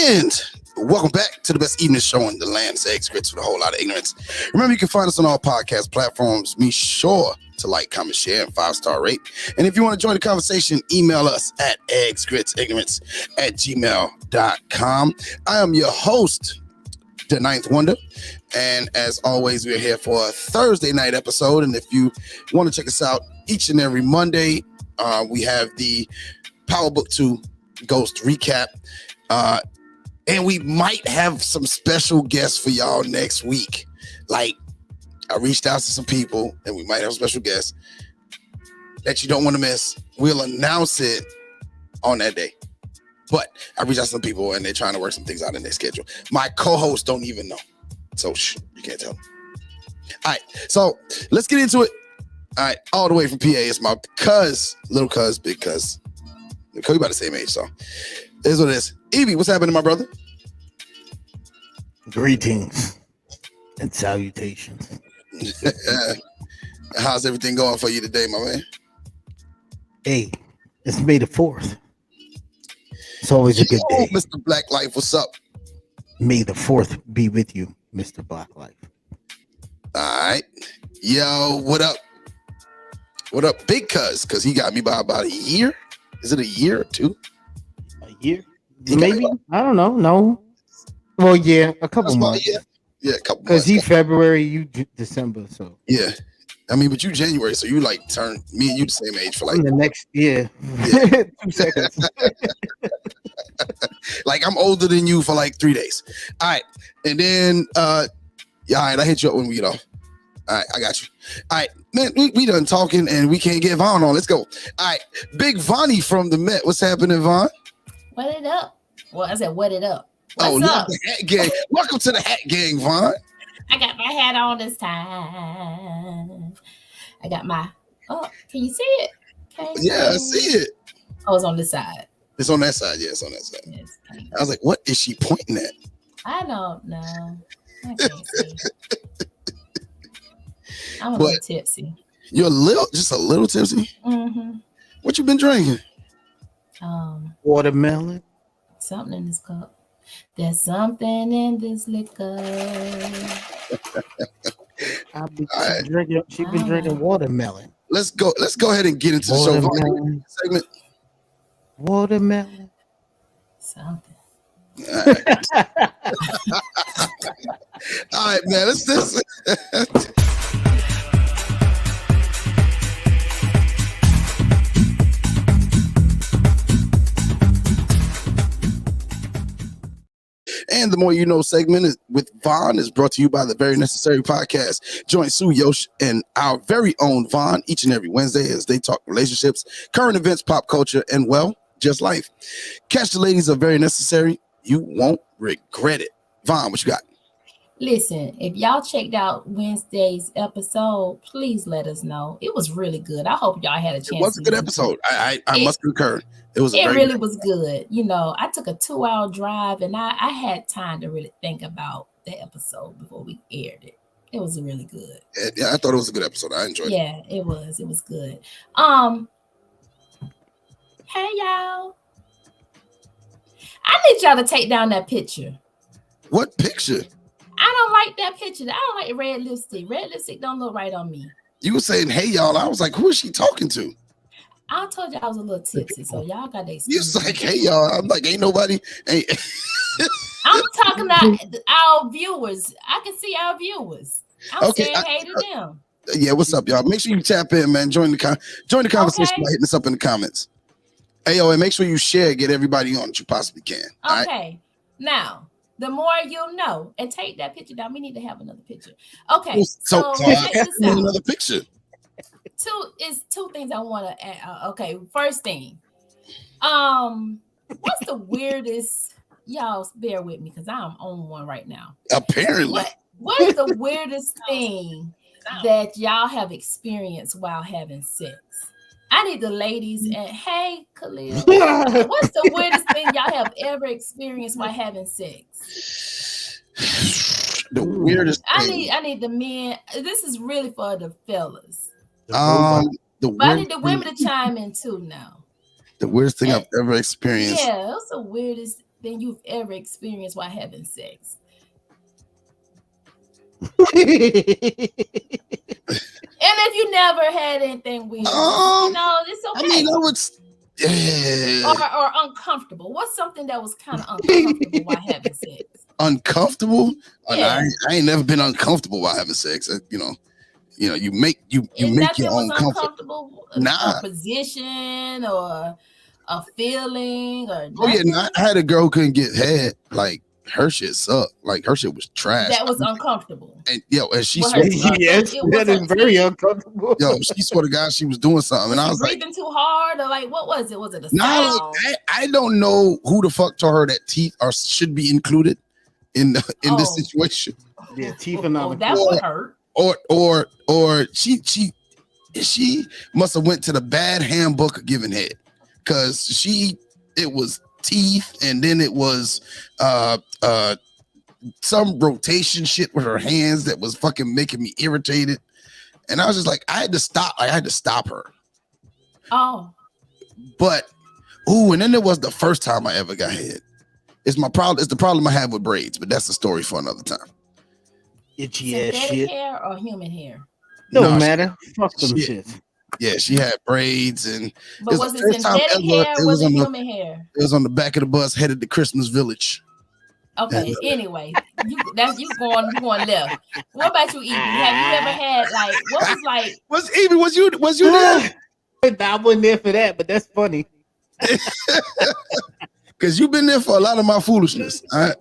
And welcome back to the best evening show in the land. It's Eggs Grits with a whole lot of ignorance. Remember, you can find us on all podcast platforms. Be sure to like, comment, share, and 5-star rate. And if you want to join the conversation, email us at eggsgritsignorance@gmail.com. I am your host, The Ninth Wonder. And as always, we're here for a Thursday night episode. And if you want to check us out each and every Monday, we have the Power Book 2 Ghost recap. And we might have some special guests for y'all next week. Like, I reached out to some people and we might have a special guest that you don't want to miss. We'll announce it on that day. But I reached out to some people and they're trying to work some things out in their schedule. My co-hosts don't even know. So you can't tell them. All right, so let's get into it. All right, all the way from PA, it's my little cuz, big cuz. We about the same age, so here's what it is. Evie, what's happening, my brother? Greetings and salutations. How's everything going for you today, my man? Hey, it's May the 4th. It's always a good day. Mr. Black Life, what's up? May the 4th be with you, Mr. Black Life. All right. Yo, what up? What up, big cuz? Because he got me by about a year. Is it a year or two? A year? Maybe. I don't know. No. Well, yeah, a couple months. Yeah, a couple months. Because he February, you December, so. Yeah. I mean, but you January, so you like turn me and you the same age for like the next year. Yeah. 2 seconds. Like I'm older than you for like 3 days. All right. And then yeah, all right, I hit you up when we get off. All right, I got you. All right, man, we done talking and we can't get Vaughn on. Let's go. All right, Big Vonnie from the Met. What's happening, Vaughn? What it up? Well, I said, what it up? What's up? The Hat Gang. Welcome to the Hat Gang, Vaughn. I got my hat on this time. I got my, oh, can you see it? Yeah, I see it. Oh, it's on this side. It's on that side. Yeah, it's on that side. Yes. I was like, what is she pointing at? I don't know. I can't see. I'm a little tipsy. You're just a little tipsy? Mm-hmm. What you been drinking? Watermelon. Something in this cup. There's something in this liquor. She's been drinking watermelon. Let's go ahead and get into the show segment. Watermelon. Something. All right, man. Let's And the More You Know segment is with Vaughn is brought to you by the Very Necessary Podcast. Join Sue Yosh and our very own Vaughn each and every Wednesday as they talk relationships, current events, pop culture, and, well, just life. Catch the ladies of Very Necessary. You won't regret it. Vaughn, what you got? Listen, if y'all checked out Wednesday's episode, please let us know. It was really good. I hope y'all had a chance. It was a good episode. I must concur. It really was good. You know, I took a 2-hour drive and I had time to really think about the episode before we aired it. It was really good. Yeah, I thought it was a good episode. I enjoyed it. Yeah, it was. It was good. Hey, y'all. I need y'all to take down that picture. What picture? I don't like that picture. I don't like the red lipstick. Red lipstick don't look right on me. You were saying, hey, y'all. I was like, who is she talking to? I told you I was a little tipsy, so y'all got that. You was like, hey, y'all. I'm like, ain't nobody. Hey. I'm talking about our viewers. I can see our viewers. I'm saying hey to them. Yeah, what's up, y'all? Make sure you tap in, man. Join the conversation by hitting us up in the comments. Hey, yo, and make sure you share, get everybody on that you possibly can. Okay. Right? Now, the more you'll know, and take that picture down. We need to have another picture. Okay. So another picture. Two things I want to add. Okay, first thing. What's the weirdest? Y'all bear with me because I'm on one right now. Apparently. What is the weirdest thing that y'all have experienced while having sex? I need the ladies and hey, Khalil. What's the weirdest thing y'all have ever experienced while having sex? The weirdest thing. I need the men. This is really for the fellas. But I need the women to chime in too now. The weirdest thing I've ever experienced. Yeah, what's the weirdest thing you've ever experienced while having sex? And if you never had anything weird, it's okay. I mean, I would. Yeah. Or uncomfortable. What's something that was kind of uncomfortable while having sex? Uncomfortable? Yeah. I ain't never been uncomfortable while having sex. You make your own comfort. Uncomfortable. Nah. A position or a feeling or Oh yeah, nothing? I had a girl who couldn't get head. Like her shit sucked. Like her shit was trash. That was uncomfortable. And she Well, swore to God, Yes, It was that is a very tease. uncomfortable. she swore to God she was doing something, and I was like, Breathing too hard, or like, what was it? Was it a nah, sound? like, I don't know who the fuck told her that teeth should be included in this situation. Yeah, teeth are not. That would hurt. Or she must have went to the bad handbook of giving head, because it was teeth, and then it was some rotation shit with her hands that was fucking making me irritated, and I was just like, I had to stop her. Oh, But and then there was the first time I ever got head. It's the problem I have with braids, but that's a story for another time. Itchy ass synthetic shit. hair or human hair? Don't matter. Fuck them shit. shits. Yeah, she had braids, and But was it synthetic hair or was it human hair? it was on the back of the bus headed to Christmas Village. Okay. Anyway, you going left. What about you, Evie? Have you ever had like what was like? Was you there? I wasn't there for that, but that's funny. Because you've been there for a lot of my foolishness. I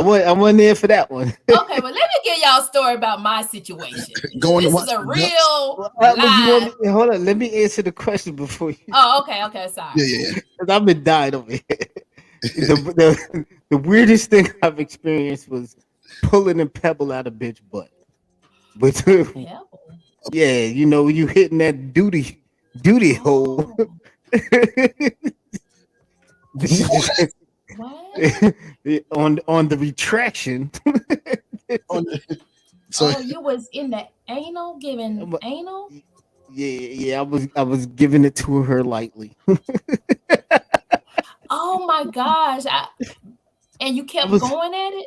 wasn't there for that one. Okay, well, let me give y'all a story about my situation. Going This to is a watch real Hold live. on, let me answer the question before you. Oh, okay, sorry. Yeah. Because I've been dying over here. The weirdest thing I've experienced was pulling a pebble out of bitch butt. But Pebble. yeah, you hitting that duty hole. What? on the retraction. So You was in the anal giving anal? Yeah, I was giving it to her lightly. Oh my gosh. And you kept going at it?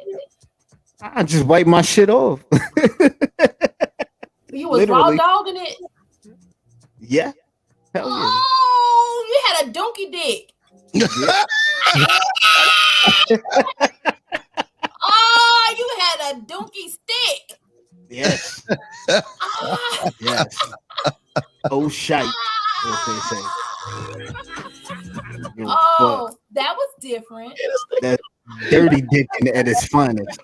I just wiped my shit off. You was Literally. raw dogging it? Yeah. Hell yeah. Oh, you had a donkey dick. Oh, you had a donkey stick. Yes. Ah. Yes. Oh shite, as they say. Oh, that was different. That dirty dick at its finest.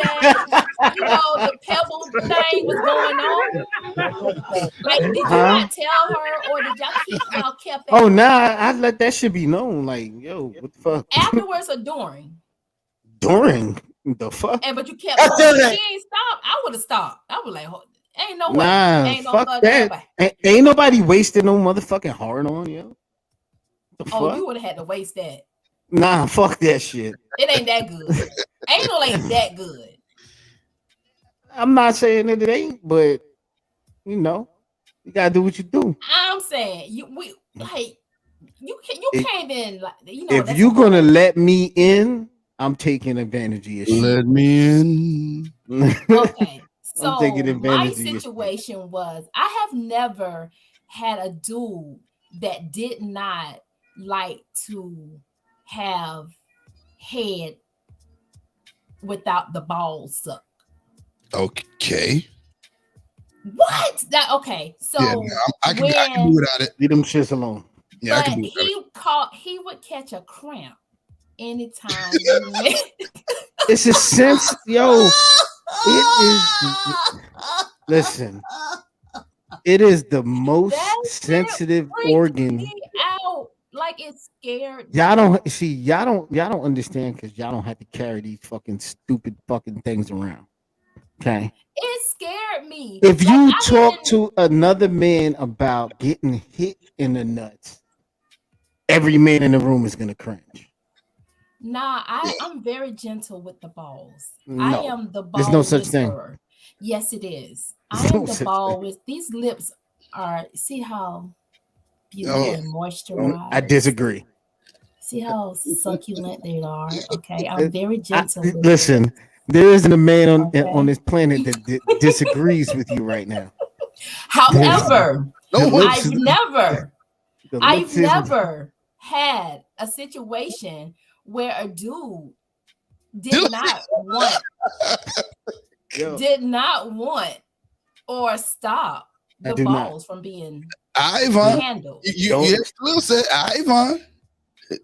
The pebble thing was going on. Like, did you not tell her, or did y'all kept? Oh, nah, I let that shit be known. Like, yo, what the fuck? Afterwards or during? During the fuck? But you kept going. She ain't stopped. I would have stopped. I was like, ain't no way. Nah, Ain't no fuck that. Ain't nobody wasting no motherfucking hard on, yo. The fuck? You would have had to waste that. Nah, fuck that shit. It ain't that good. Anal ain't that good. I'm not saying that it ain't, but you gotta do what you do. I'm saying you can't even If you gonna let me in, I'm taking advantage of your shit. Let me in. Okay. So I'm taking my advantage of your situation was I have never had a dude that did not like to have head without the balls sucked. Okay. What? Okay. So Yeah, I can do without it. Leave them shits alone. Yeah, but I can do without it. he would catch a cramp anytime. It's a sense, yo. It is. Listen, it is the most sensitive organ. Out like it's scared. Y'all don't understand because y'all don't have to carry these fucking stupid fucking things around. Okay. It scared me. If you talk to another man about getting hit in the nuts, every man in the room is gonna cringe. Nah, I'm very gentle with the balls. No, I am the ball. there's no such whisperer. thing. Yes, it is. I There's am no the such ball thing. with these lips are. See how beautiful and moisturized. I disagree. See how succulent they are. Okay, I'm very gentle. Listen, there isn't a man on this planet that disagrees with you right now. However, No, I've never had a situation where a dude did not want or stop the balls from being handled. You still said Ivan.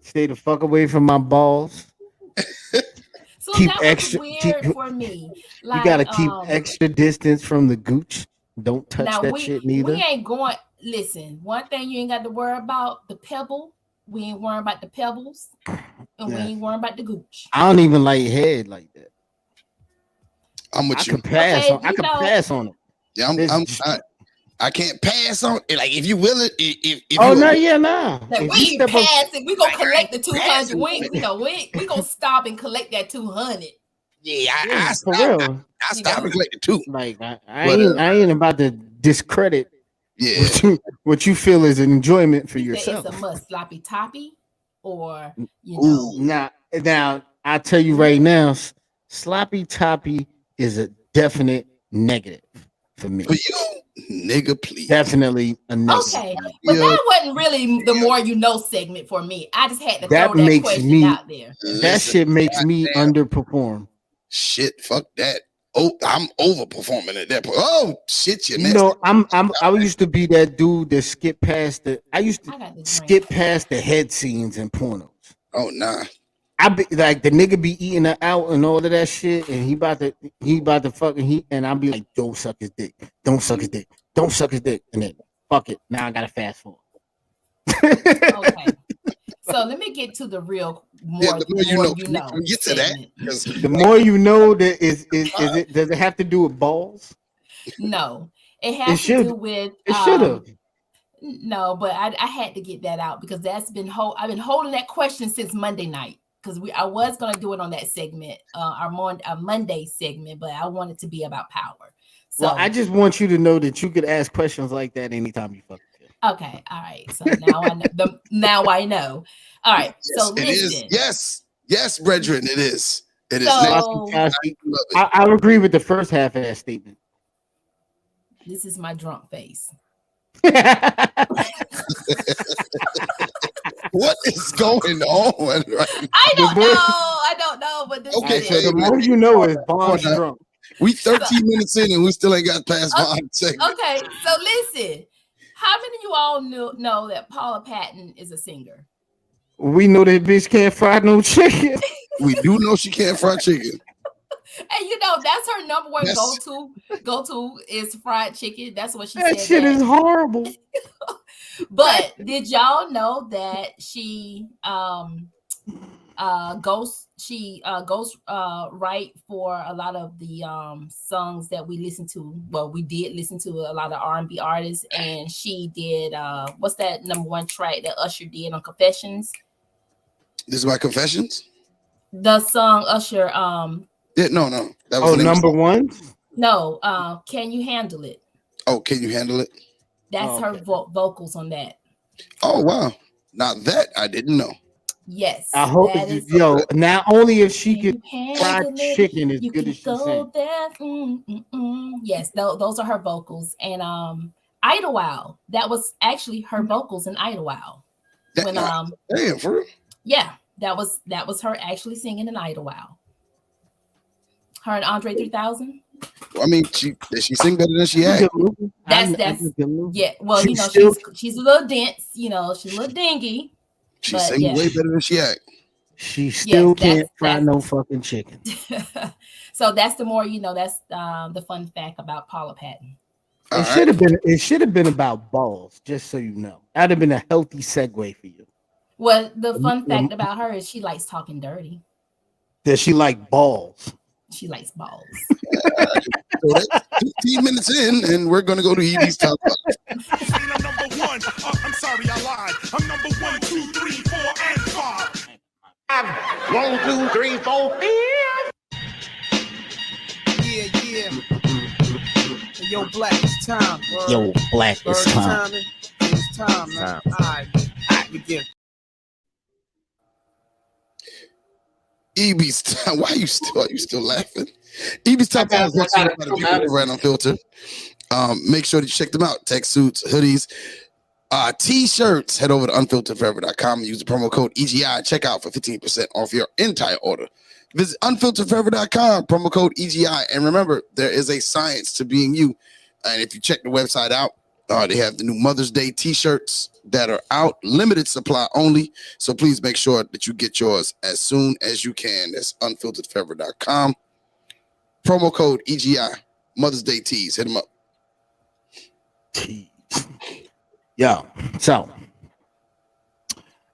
Stay the fuck away from my balls. So keep that was weird for me. Like, you gotta keep extra distance from the gooch. Don't touch that shit neither. We ain't going. Listen, one thing you ain't got to worry about the pebble. We ain't worrying about the pebbles, and we ain't worrying about the gooch. I don't even like head like that. I'm with you. I can pass on it. Yeah, I can't pass on it. Like if you will it, if Like, we ain't passing. We gonna collect the 200. We gonna stop and collect that 200. Yeah, I for real. I stopped and collected 2. Like I ain't about to discredit. Yeah, what you feel is an enjoyment for yourself. It's a must sloppy toppy, or Now I tell you right now, sloppy toppy is a definite negative for me. For you, nigga, please. Definitely a negative. Okay, but that wasn't really the more you know segment for me. I just had to throw that question out there. That shit makes me underperform. Shit, fuck that. Oh, I'm overperforming at that point. Oh shit, you know, I used to be that dude that skipped past the. I used to skip past the head scenes in pornos. Oh nah. I be like the nigga be eating her out and all of that shit, and he about to fucking and I'll be like, don't suck his dick, don't suck his dick, don't suck his dick, and then fuck it. Now I gotta fast forward. Okay. So let me get to the real the more you know. Get to that. The more you know, that is it? Does it have to do with balls? No, it has to do with. It should have. No, but I had to get that out because I've been holding that question since Monday night because I was gonna do it on that segment, our Monday segment, but I want it to be about power. So I just want you to know that you could ask questions like that anytime you fucking. Okay, all right. So now I know. Now I know. All right. Yes, so listen. It is. Yes, brethren, it is. It is. I agree with the first half of that statement. This is my drunk face. What is going on? Right? I don't know. But this okay, so the more you know is Bond's drunk. We 13 minutes in and we still ain't got past Bond segment. Okay, so listen. How many of you all know that Paula Patton is a singer? We know that bitch can't fry no chicken. We do know she can't fry chicken. And you know that's her number one go-to is fried chicken. That's what she said. That shit is horrible. But did y'all know that she goes write for a lot of the songs that we listen to. Well, we did listen to a lot of R&B artists, and she did what's that number one track that Usher did on Confessions? This is my Confessions? The song Usher no. That was number one? No, Can You Handle It? Oh, Can You Handle It? That's her vocals on that. Oh wow. Now that I didn't know. Yes. I hope not only if she could fry chicken as good as she sings. Yes, those are her vocals. And Idlewild, that was actually her vocals in Idlewild. Damn, for real? Yeah, that was her actually singing in Idlewild. Her and Andre 3000. Well, I mean, did she sing better than she acted? That's yeah. Well, she's a little dense, she's a little dingy. She sings way better than she act. She still can't fry no fucking chicken. So that's the more that's the fun fact about Paula Patton. It should have been about balls, just so you know. That'd have been a healthy segue for you. Well, the fun fact about her is she likes talking dirty. Does she like balls? She likes balls. So that's 15 minutes in, and we're gonna go to Edie's top 5. I'm number one. I'm sorry, I lied. I'm number 1, 2, 3, 4, and 5. 1, 2, 3, 4, 5. Yeah. Yo, Black, it's time. Yo, Black, it's time. Time, man. All right, begin. EB's why are you still laughing? EB's top 5 right unfiltered. Make sure to check them out. Tech suits, hoodies, t-shirts. Head over to unfilteredforever.com and use the promo code EGI. Check out for 15% off your entire order. Visit unfilteredforever.com, promo code EGI. And remember, there is a science to being you. And if you check the website out, they have the new Mother's Day t-shirts that are out, limited supply only. So please make sure that you get yours as soon as you can. That's unfilteredforever.com. Promo code EGI. Mother's Day tees. Hit them up. Yo, so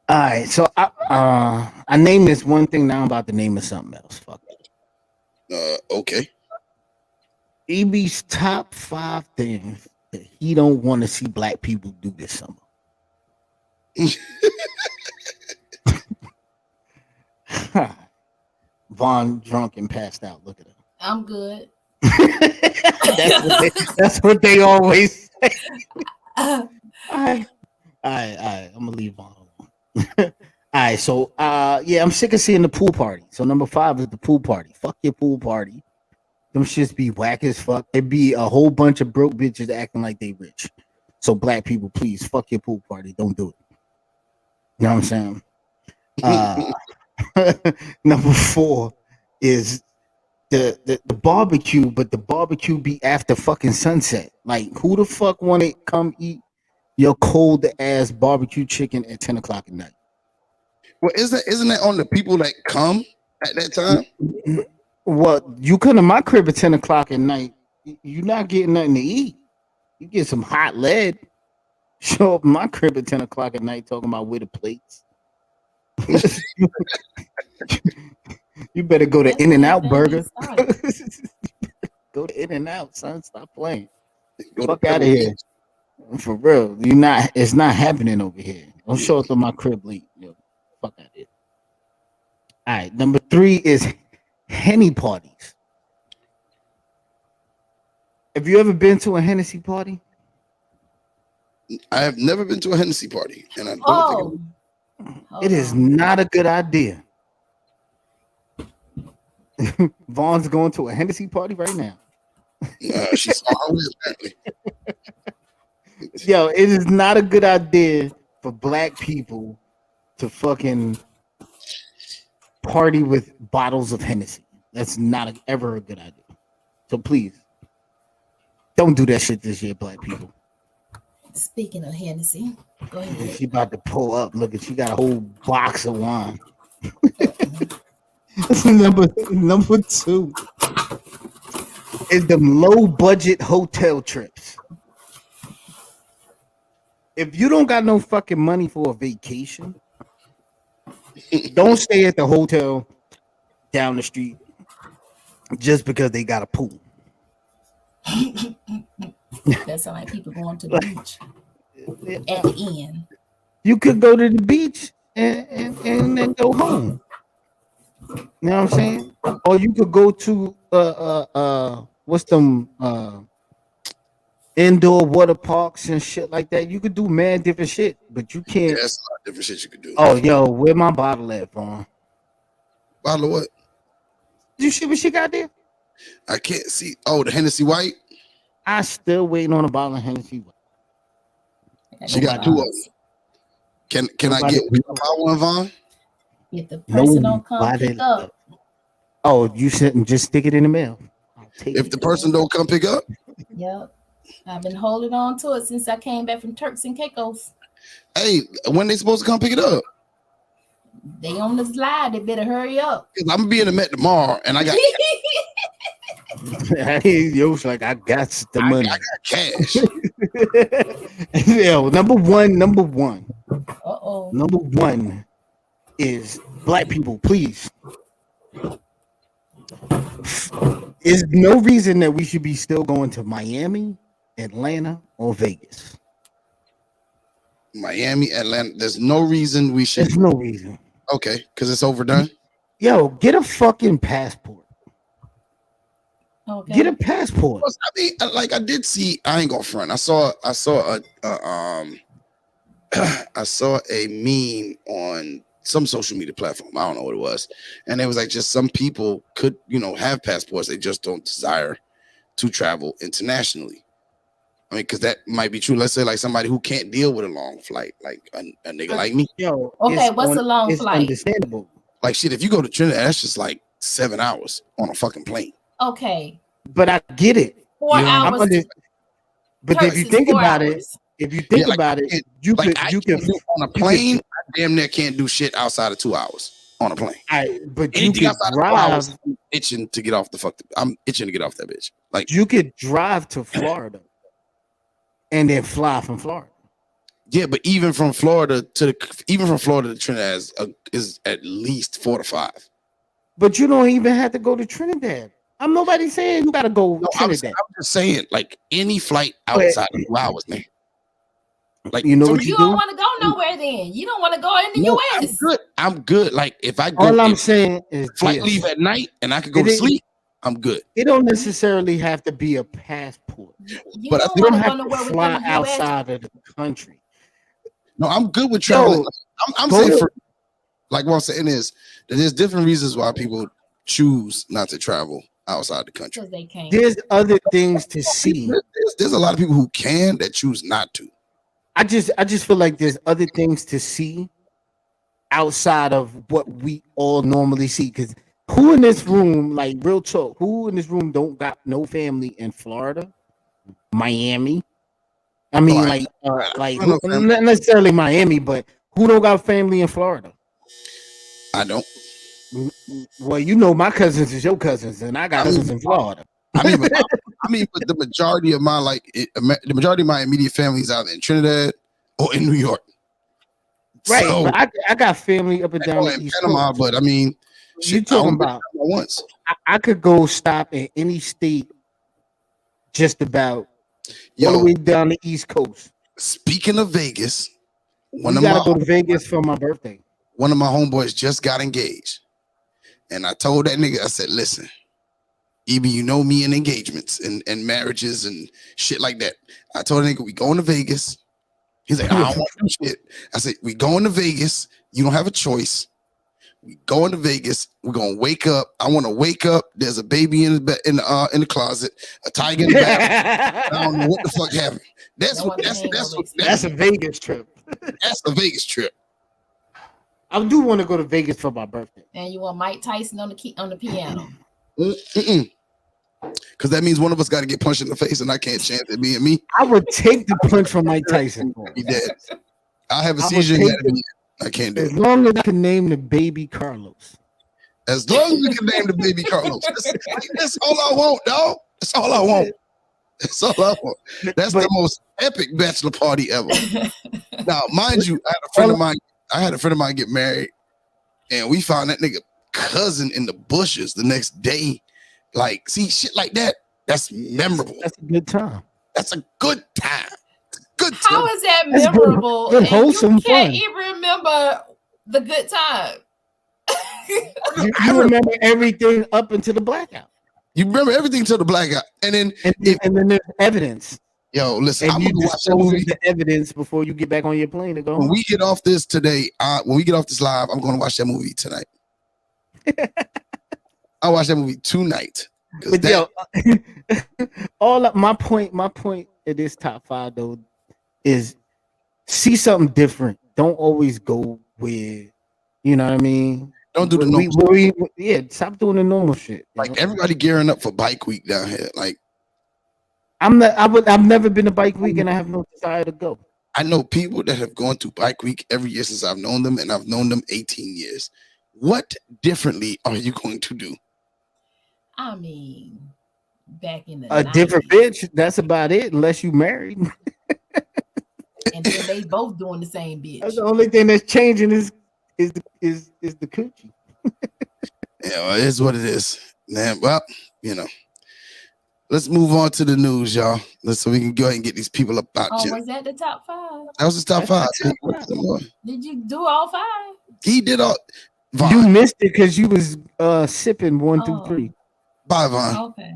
all right, so I named this one thing, now I'm about to name it something else. Fuck it. Okay. EB's top 5 things that he don't want to see black people do this summer. Vaughn drunk and passed out. Look at him. I'm good. that's what they always say. All right. I'm gonna leave Vaughn alone. All right, so yeah, I'm sick of seeing the pool party. So number 5 is the pool party. Fuck your pool party. Them shits be whack as fuck. It be a whole bunch of broke bitches acting like they rich. So black people, please fuck your pool party. Don't do it. You know what I'm saying? Number 4 is the barbecue, but the barbecue be after fucking sunset. Like, who the fuck want to come eat your cold ass barbecue chicken at 10 o'clock at night? Well, isn't that on the people that come at that time? Well, you come to my crib at 10 o'clock at night, you're not getting nothing to eat. You get some hot lead. Show up in my crib at 10 o'clock at night talking about where the plates. You better go to In-N-Out Burger. Go to In-N-Out, son. Stop playing. Fuck out of here. For real. It's not happening over here. Don't show up to my crib late. Yo, fuck out of here. All right. Number 3 is Henny parties. Have you ever been to a Hennessy party? I have never been to a Hennessy party, and I don't think it is not a good idea. Vaughn's going to a Hennessy party right now. She's on her way, apparently. Yo, it is not a good idea for black people to fucking party with bottles of Hennessy. That's not ever a good idea. So please, don't do that shit this year, black people. Speaking of Hennessy, go ahead. She about to pull up. Look, she got a whole box of wine. number 2 is them low budget hotel trips. If you don't got no fucking money for a vacation, don't stay at the hotel down the street just because they got a pool. That sounds like people going to the beach at the end. You could go to the beach and then go home. You know what I'm saying? Or you could go to what's them indoor water parks and shit like that. You could do mad different shit, but you can't. Yeah, that's a lot of different shit you could do. Oh, yo, where my bottle at, Vaughn? Bottle of what? You see what she got there? I can't see. Oh, the Hennessy White. I still waiting on a bottle of Hennessy White. She got 2 of them. Can I get one, Vaughn? If the person don't come pick up. Oh, you shouldn't just stick it in the mail. If the person don't come pick up. Yep. I've been holding on to it since I came back from Turks and Caicos. Hey, when they supposed to come pick it up? They on the slide. They better hurry up. I'm gonna be in the Met tomorrow, and I got. Yo, like I got the money. I got cash. Yo, number one. Uh-oh. Number 1 is black people, please. There's no reason that we should be still going to Miami, Atlanta, or Vegas. Miami, Atlanta. There's no reason we should. There's no reason. Okay, because it's overdone. Yo, get a fucking passport. Okay. Get a passport. I mean, like I did see. I ain't gonna front. I saw I saw a meme on some social media platform. I don't know what it was, and it was like just some people could, have passports. They just don't desire to travel internationally. I mean, because that might be true. Let's say like somebody who can't deal with a long flight, like a nigga like me. Yo, Okay, what's a long it's flight? understandable. Like shit, if you go to Trinidad, that's just like 7 hours on a fucking plane. Okay, But I get it. 4 I'm hours. But if you versus think 4 about it, hours. if you think Yeah, like, about it, you Like could I you can't could do on a plane. I damn near can't do shit outside of 2 hours on a plane. but you Anything could outside of 2 drive. hours, I'm itching to get off the fuck. I'm itching to get off that bitch. Like You could drive to Florida and then fly from Florida. yeah, but even from Florida to Trinidad is at least 4 to 5. But you don't even have to go to Trinidad. I'm nobody saying you gotta go No, I'm Trinidad. just saying, like any flight outside of 2 hours, man. Like You know for what me, You you don't do? want to go nowhere then. You don't want to go in the no, US. I'm good. Like if I go, All I'm if saying is flight this. leave at night and I could go It to ain't- sleep, I'm good. It don't necessarily have to be a passport. You But I don't You want don't to go have to nowhere fly within the US. outside of the country. No, I'm good with traveling. Yo, I'm go saying to- for like what I'm saying is that there's different reasons why people choose not to travel outside the country. Because they can't. There's other things to see. There's a lot of people who can that choose not to. I just feel like there's other things to see outside of what we all normally see. Because who in this room, like real talk, who in this room don't got no family in Florida, Miami? I mean, Right. like I know family. not necessarily Miami, but who don't got family in Florida? I don't. Well, you know, my cousins is your cousins, and I got cousins in Florida. But the majority of my the majority of my immediate family is either in Trinidad or in New York. Right, So, but I got family up and down or the in East Panama, Coast. but I mean, You shit, I talking only been about? to Panama once. I could go stop in any state, just about all the Yo, way down the East Coast. speaking of Vegas, one You of gotta my go to Vegas for my birthday. homeboys just got engaged, and I told that nigga, I said, listen, EB, you know me in engagements and marriages and shit like that. I told the nigga, we going to Vegas. He's like, I don't want to do shit. I said, we going to Vegas. You don't have a choice. We going to Vegas. We're gonna wake up. I want to wake up. There's a baby in the closet, a tiger in the bathroom. I don't know what the fuck happened. That's That's a Vegas trip. That's a Vegas trip. I do want to go to Vegas for my birthday. And you want Mike Tyson on the piano. Because that means one of us got to get punched in the face, and I can't chance it being me. I would take the punch from Mike Tyson. He dead. I have a I would seizure. take and that'd be it. I can't do As it. long as I can name the baby Carlos. As long as we can name the baby Carlos, that's all I want, dog. That's all I want. That's all I want. That's the most epic bachelor party ever. Now, mind you, I had a friend of mine get married, and we found that nigga cousin in the bushes the next day. Like, see, shit like that. That's memorable. That's a good time. That's a good time. Good time. How is that That's good- memorable? good and wholesome you can't fun. even remember the good time. You remember everything up until the blackout. You remember everything till the blackout, and then And then there's evidence. yo, listen, And I'm you gonna watch that dispose movie. of the evidence before you get back on your plane to go When home. we get off this today, when we get off this live, I'm gonna watch that movie tonight. I'll watch that movie tonight. 'Cause But that- my point at this top 5 though is see something different. Don't always go with, you know what I mean? don't do the normal shit. Stop doing the normal shit. you Like know? everybody gearing up for Bike Week down here. Like I've never been to Bike Week and I have no desire to go. I know people that have gone to Bike Week every year since I've known them, and I've known them 18 years. What differently are you going to do? I mean, back in the A 90s, different bitch, that's about it, unless you married. and then they both doing the same bitch. That's the only thing that's changing is the coochie. Yeah, well, it is what it is. Man, well, let's move on to the news, y'all. So we can go ahead and get these people up out Oh, here. was that the top 5? That was his top 5. Did you do all 5? He did all. You Vaughn. missed it because you was sipping 1 through Oh. 3. Bye, Vaughn. Okay.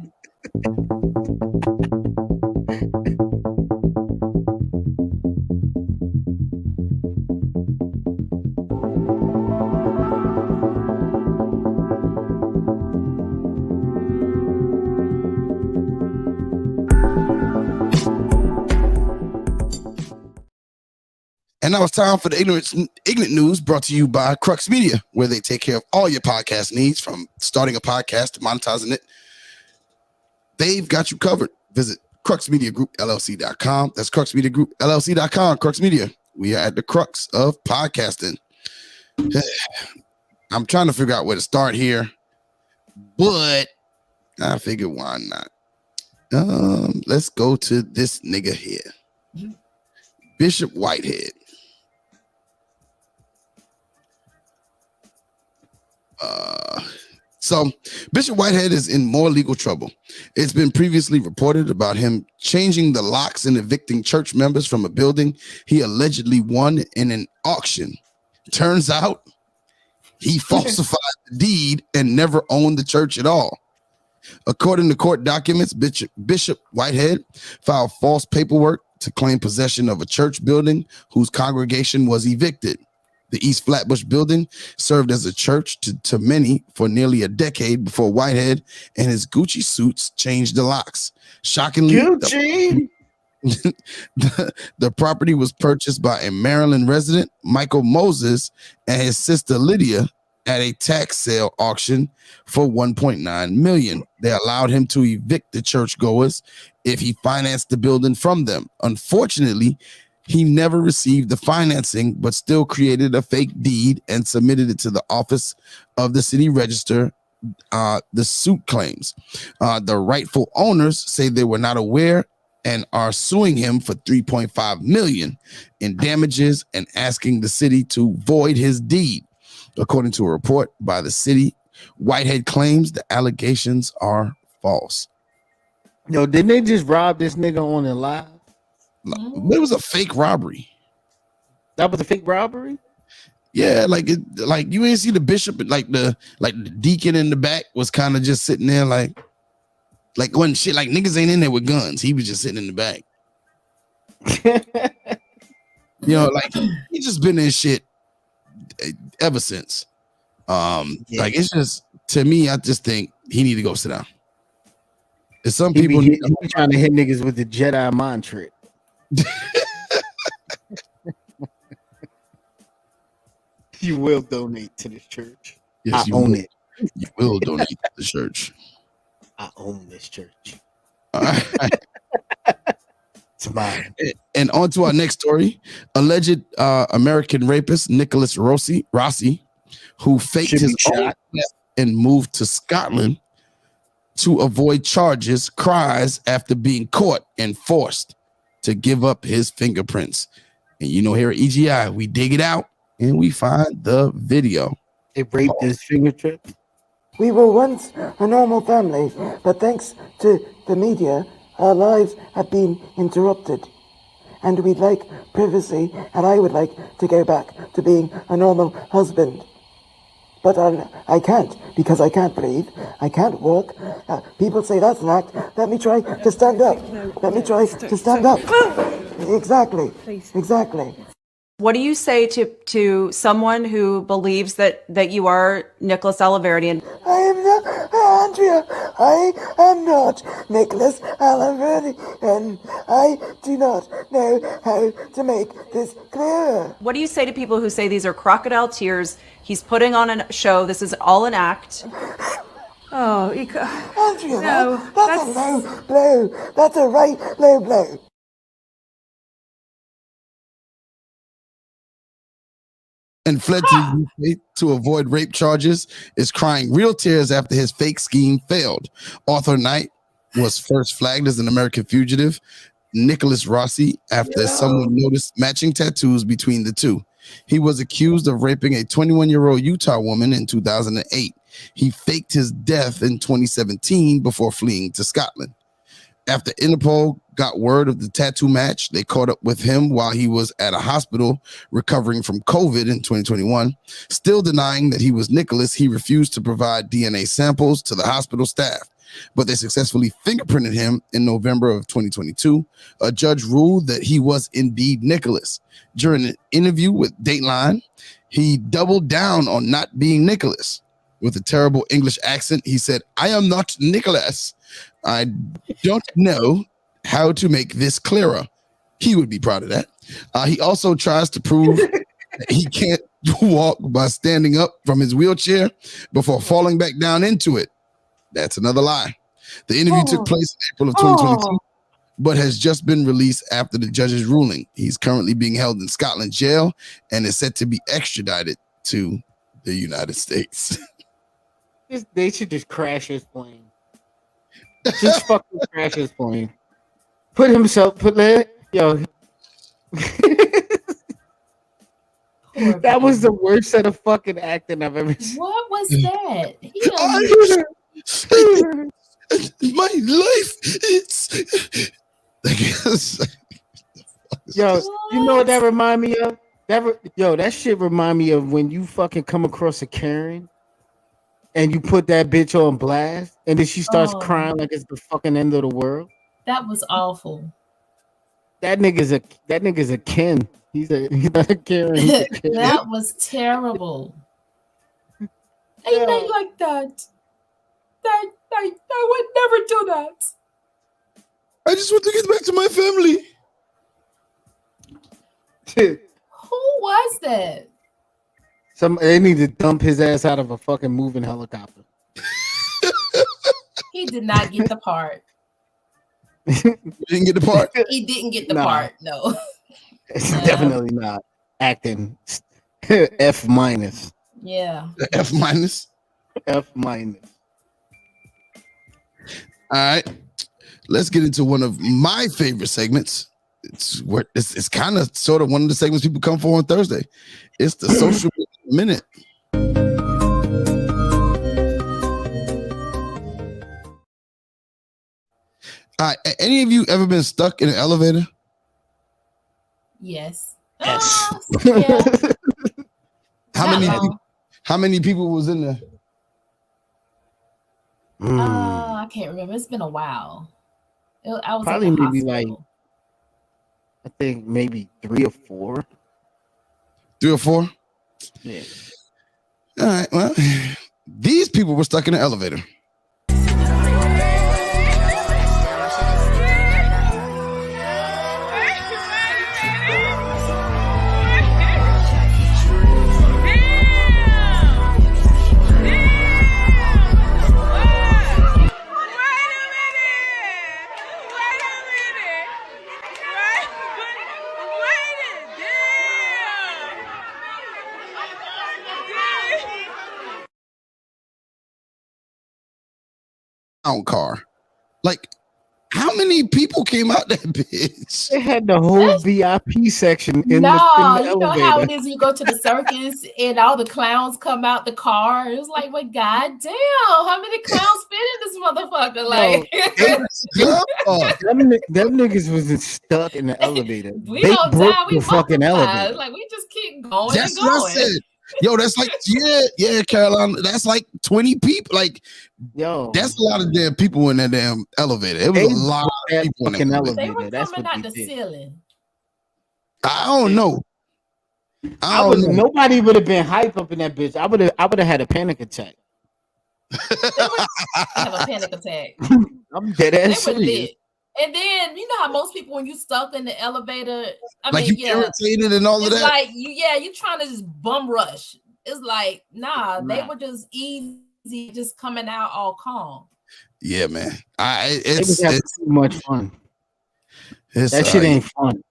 And now it's time for the ignorant news brought to you by Crux Media, where they take care of all your podcast needs, from starting a podcast to monetizing it. They've got you covered. Visit CruxMediaGroupLLC.com. That's CruxMediaGroupLLC.com. Crux Media. We are at the crux of podcasting. I'm trying to figure out where to start here, but I figured why not. Let's go to this nigga here, Bishop Whitehead. So Bishop Whitehead is in more legal trouble. It's been previously reported about him changing the locks and evicting church members from a building he allegedly won in an auction. Turns out he falsified the deed and never owned the church at all. According to court documents, Bishop Whitehead filed false paperwork to claim possession of a church building whose congregation was evicted. The East Flatbush building served as a church to many for nearly a decade before Whitehead and his Gucci suits changed the locks. Shockingly, the property was purchased by a Maryland resident, Michael Moses, and his sister Lydia at a tax sale auction for $1.9 million. They allowed him to evict the churchgoers if he financed the building from them. Unfortunately, he never received the financing, but still created a fake deed and submitted it to the office of the city register. The suit claims the rightful owners say they were not aware and are suing him for $3.5 million in damages and asking the city to void his deed. According to a report by the city, Whitehead claims the allegations are false. Yo, didn't they just rob this nigga on the live? But it was a fake robbery. That was a fake robbery? Yeah, like you ain't see the bishop, like the deacon in the back was kind of just sitting there like when shit, like niggas ain't in there with guns. He was just sitting in the back. You know, like he just been in shit ever since. Like it's just, to me, I just think he need to go sit down. There's some people he trying to hit niggas with the Jedi mind trick. You will donate to this church. Yes, I own it. You will donate to the church. I own this church. All right. It's mine. And on to our next story. Alleged American rapist Nicholas Rossi, who faked his own death and moved to Scotland to avoid charges, cries after being caught and forced to give up his fingerprints. And you know, here at EGI, we dig it out and we find the video. They raped his fingertips. We were once a normal family, but thanks to the media, our lives have been interrupted. And we'd like privacy, and I would like to go back to being a normal husband. But I can't, because I can't breathe. I can't walk. People say that's an act. Let me try to stand up. Let me try to stand up. Exactly. Exactly. What do you say to someone who believes that you are Nicholas Alaverdi? I am not, Andrea. I am not Nicholas Alaverdi, and I do not know how to make this clearer. What do you say to people who say these are crocodile tears? He's putting on a show. This is all an act. Oh, Andrea, no, that's a low blow. That's a right low blow. And fled to the UK to avoid rape charges, is crying real tears after his fake scheme failed. Arthur Knight was first flagged as an American fugitive. Nicholas Rossi, after someone noticed matching tattoos between the two. He was accused of raping a 21-year-old Utah woman in 2008. He faked his death in 2017 before fleeing to Scotland. After Interpol got word of the tattoo match, they caught up with him while he was at a hospital recovering from COVID in 2021. Still denying that he was Nicholas, he refused to provide DNA samples to the hospital staff, but they successfully fingerprinted him in November of 2022. A judge ruled that he was indeed Nicholas. During an interview with Dateline, he doubled down on not being Nicholas. With a terrible English accent, he said, "I am not Nicholas. I don't know how to make this clearer." He would be proud of that. He also tries to prove that he can't walk by standing up from his wheelchair before falling back down into it. That's another lie. The interview took place in April of 2022, but has just been released after the judge's ruling. He's currently being held in Scotland jail and is set to be extradited to the United States. They should just crash his plane. Just fucking crash his plane. Put yo. That was the worst set of fucking acting I've ever seen. What was that? My life, it's yo, you know what that remind me of? That shit remind me of when you fucking come across a Karen and you put that bitch on blast and then she starts crying like it's the fucking end of the world. That was awful. That nigga's a Ken. He's not a Karen. He's a Ken. That was terrible. Ain't they like that? I would never do that. I just want to get back to my family. Who was that? They need to dump his ass out of a fucking moving helicopter. He did not get the part. Didn't get the part? He didn't get the part. No. It's definitely not acting. F minus. Yeah. F minus. F minus. All right. Let's get into one of my favorite segments. It's kind of sort of one of the segments people come for on Thursday. It's the social minute. All right. Any of you ever been stuck in an elevator? Yes. Yes. Yeah. How many people was in there? I can't remember. It's been a while. I was probably at the maybe hospital. like, I think maybe 3 or 4. 3 or 4? Yeah. All right. Well, these people were stuck in an elevator. Car. Like, how many people came out that bitch? They had the whole VIP section in the you know elevator. how it is. You go to the circus and all the clowns come out the car. It was like, well, goddamn, how many clowns fit in this motherfucker? Like, them niggas was stuck in the elevator. we They don't broke die. We the fucking multiply. elevator. Like, we just keep going That's and going. what I said. Yo, that's like, yeah, Carolina. That's like 20 people. Like, yo, that's a lot of damn people in that damn elevator. It was a lot of people in that elevator. They were That's coming what out they the did. ceiling. I don't know. Nobody would have been hype up in that bitch. I would have had a panic attack. Have a panic attack. I'm dead ass They were serious. lit. And then you know how most people when you stuck in the elevator, irritated and all of it's that. like you trying to just bum rush. It's like they were just easy, just coming out all calm. Yeah, man. It's too much fun. That shit ain't ain't fun.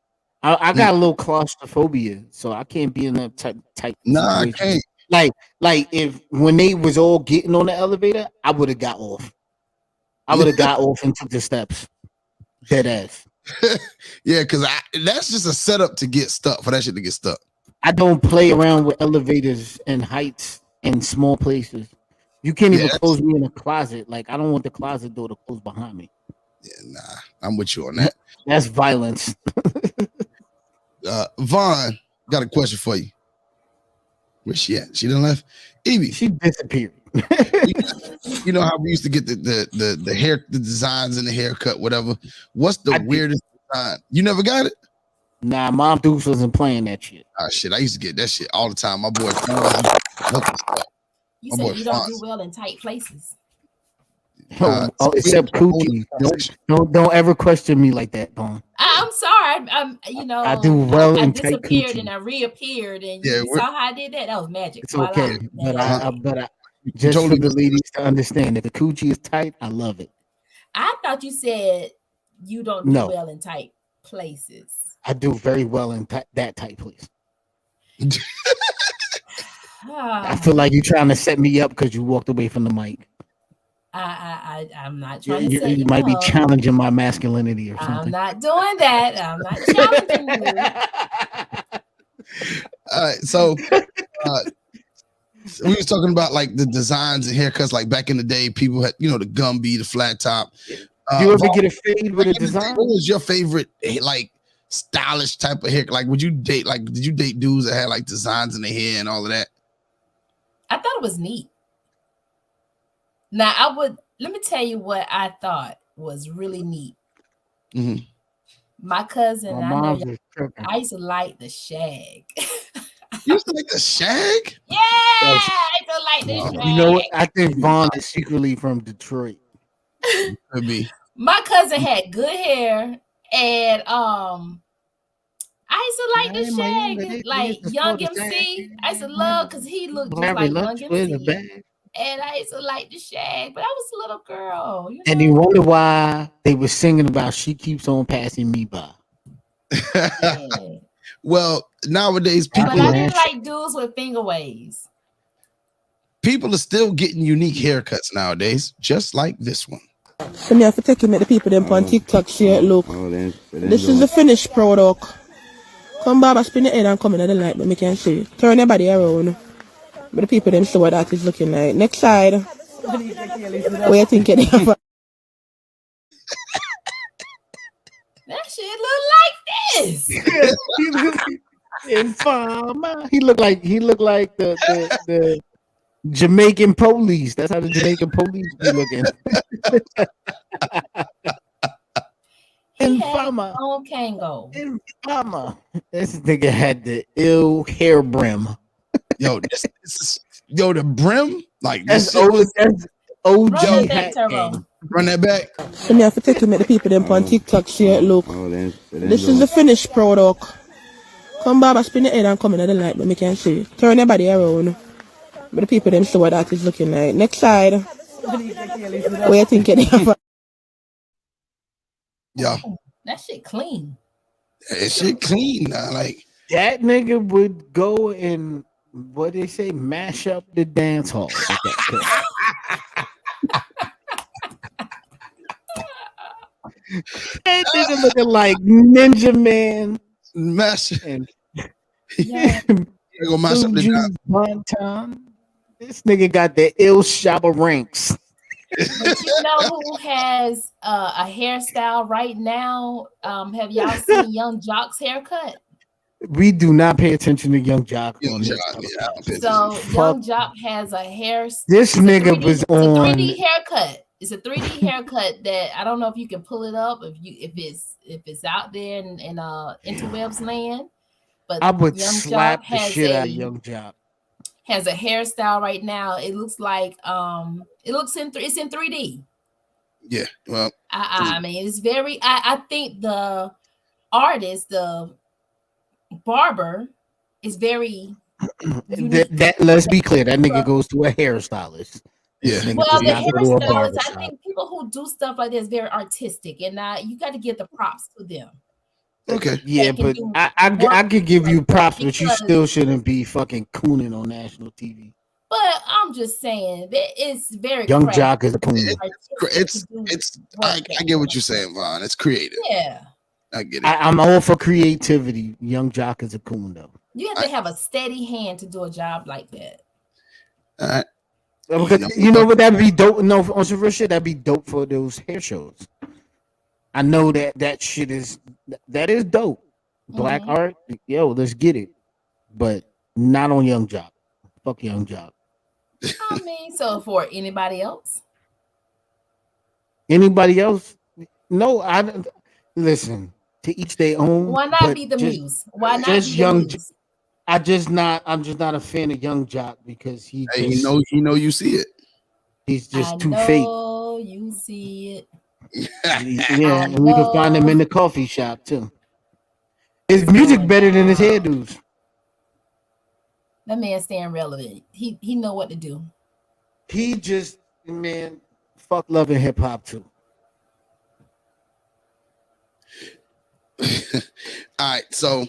I got a little claustrophobia, so I can't be in that type. Nah, situation. I can't. Like if when they was all getting on the elevator, I would have got off. I would have got off and took the steps. Dead ass. Yeah, because that's just a setup to get stuck for that shit to get stuck. I don't play around with elevators and heights in small places. You can't even close me in a closet. Like I don't want the closet door to close behind me. Yeah, nah, I'm with you on that. That's violence. Vaughn, got a question for you. Where's she at? She done left. Evie, she disappeared. You know how we used to get the hair, the designs and the haircut, whatever. What's the weirdest design? You never got it? Nah, Mom Dukes wasn't playing that shit. Shit, I used to get that shit all the time. My boy, You said you don't do well in tight places. Except coochie. Don't ever question me like that, Dawn. I'm sorry. I'm I do well I in tight disappeared coochie. and I reappeared, and Yeah, you saw how I did that. That was magic. It's okay, but Voila. just totally for the ladies to understand, if the coochie is tight, I love it. I thought you said you don't do No. well in tight places. I do very well in that tight place. I feel like you're trying to set me up because you walked away from the mic. I'm not trying to You, set you might be up. challenging my masculinity or something. I'm not doing that. I'm not challenging you. All right, so we was talking about like the designs and haircuts. Like back in the day, people had the Gumby, the flat top. You ever get a fade with a design? What was your favorite like stylish type of hair? Like, would you date did you date dudes that had like designs in their hair and all of that? I thought it was neat. Now let me tell you what I thought was really neat. Mm-hmm. My cousin, I used to like the shag. You used to like the shag? Yeah, I used to like the shag. You know what? I think Vaughn is secretly from Detroit. Could be. My cousin had good hair, and I used to like the shag, like Young MC. I used to love because he looked just like Young MC. And I used to like the shag, but I was a little girl. And you wonder why they were singing about "She Keeps On Passing Me By." Yeah. Well, nowadays people. But I didn't like dudes with finger waves. People are still getting unique haircuts nowadays, just like this one. So me have to take him at the people them on TikTok share. Look, this is the finished product. Come Baba, spin the head and come in the light, but me can see. Turn your body around. But the people them see what that is looking like. Next side. What you think it is? That shit look like this. Informer. He looked like the Jamaican police. That's how the Jamaican police be looking. Informer. On Kango. Informer. This nigga had the ill hair brim. Yo, this is the brim. Like that's this OG Run that hat back, game. Run that back. So me have to take him at the people them on TikTok share. Look, this is the finished product. Come Baba, spin the head and come in the light, but me can see. Turn your body around. But the people them see what that is looking like. Next side. What you think it is? Yeah. That shit clean. That shit clean now. Like that nigga would go and what they say, mash up the dance hall. That nigga looking like Ninja Man. Mash and Yeah. go mash up the dance. This nigga got the ill shopper ranks. But you know who has a hairstyle right now? Have y'all seen Young Jock's haircut? We do not pay attention to Young Jock on this. So Young Jock has a hair. This nigga was on a 3D haircut. It's a 3D haircut that I don't know if you can pull it up if it's out there in interwebs land. But I would Young slap Jock the shit out of Young Jock. Has a hairstyle right now. It looks like it's in 3D. Yeah, well, I mean, it's very. I think the artist, the barber, is very. that let's be clear. That nigga goes to a hairstylist. Yeah. Well, the hairstylist, I think people who do stuff like this very artistic, and you got to give the props to them. Okay. Yeah, but I could give you props, but you still shouldn't be fucking cooning on national TV. But I'm just saying that it's very Young Jock is a coon. I get what you're saying, Vaughn. It's creative. Yeah. I get it. I'm all for creativity. Young Jock is a coon though. You have to have a steady hand to do a job like that. All right. Because you know what, that'd be dope. No, on some real shit, that'd be dope for those hair shows. I know that shit is dope. Black art, yo, let's get it. But not on Young Jock. Fuck Young Jock. I mean, so for anybody else? Anybody else? No, I don't listen. To each their own. Why not be the muse? Why not just be Young? The muse? I'm just not a fan of Young Jock because he you know you see it. He's just too fake. You can see it. Yeah, and we can find him in the coffee shop too. His music better than his hairdos. That man staying relevant. He know what to do. He just, man, fuck love and hip hop too. All right, so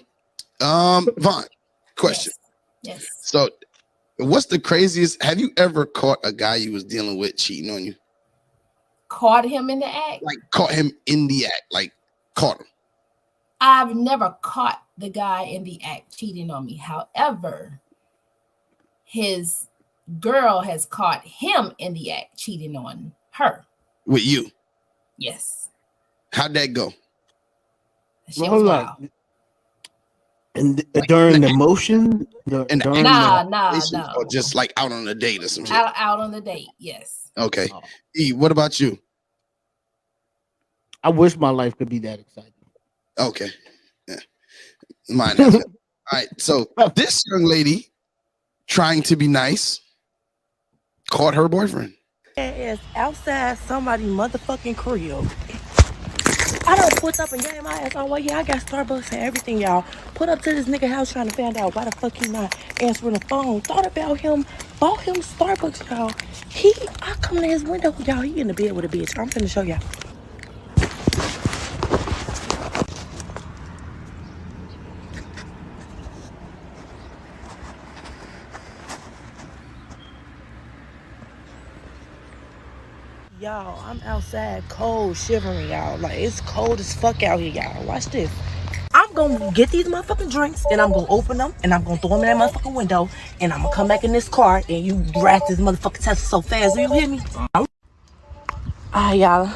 Vaughn, question. Yes. So what's the craziest? Have you ever caught a guy you was dealing with cheating on you? Caught him in the act? Like caught him in the act, like caught him. I've never caught the guy in the act cheating on me. However, his girl has caught him in the act cheating on her. With you? Yes. How'd that go? She was wild. And during the motion, Nah. Or just like out on a date or some shit. Out on the date, yes. Okay. E, what about you? I wish my life could be that exciting. Okay. Yeah. Mine has it. All right. So this young lady trying to be nice caught her boyfriend. Is outside somebody motherfucking crib. I done put up and gave my ass all way here. I got Starbucks and everything, y'all. Put up to this nigga house trying to find out why the fuck he not answering the phone. Thought about him, bought him Starbucks, y'all. I come to his window, y'all. He in the bed with a bitch. I'm finna show y'all. Y'all, I'm outside cold, shivering, y'all. Like, it's cold as fuck out here, y'all. Watch this. I'm gonna get these motherfucking drinks, and I'm gonna open them, and I'm gonna throw them in that motherfucking window, and I'm gonna come back in this car, and you drive this motherfucking Tesla so fast. Do you hear me? Alright, y'all.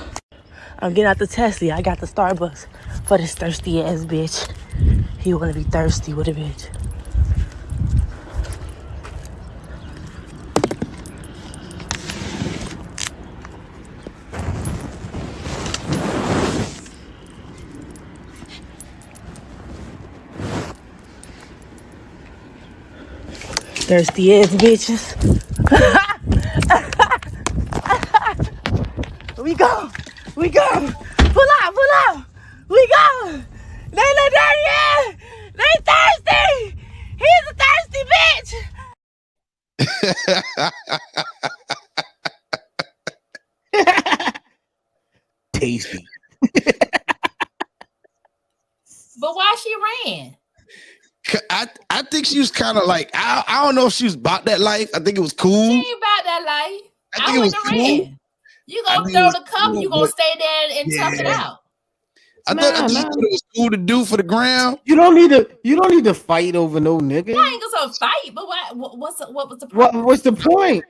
I'm getting out the Tesla. I got the Starbucks for this thirsty ass bitch. He wanna be thirsty with a bitch. Thirsty ass bitches. We go. Pull up. We go. They look dirty ass. They thirsty. He's a thirsty bitch. Tasty. But why she ran? I think she was kind of like, I don't know if she was about that life. I think it was cool. She ain't about that life. I think it was cool. You gonna throw the cup, you gonna stay there and tough it out. I thought it was cool to do for the ground. You don't need to fight over no nigga. I ain't gonna fight, but what was the problem? What's the point?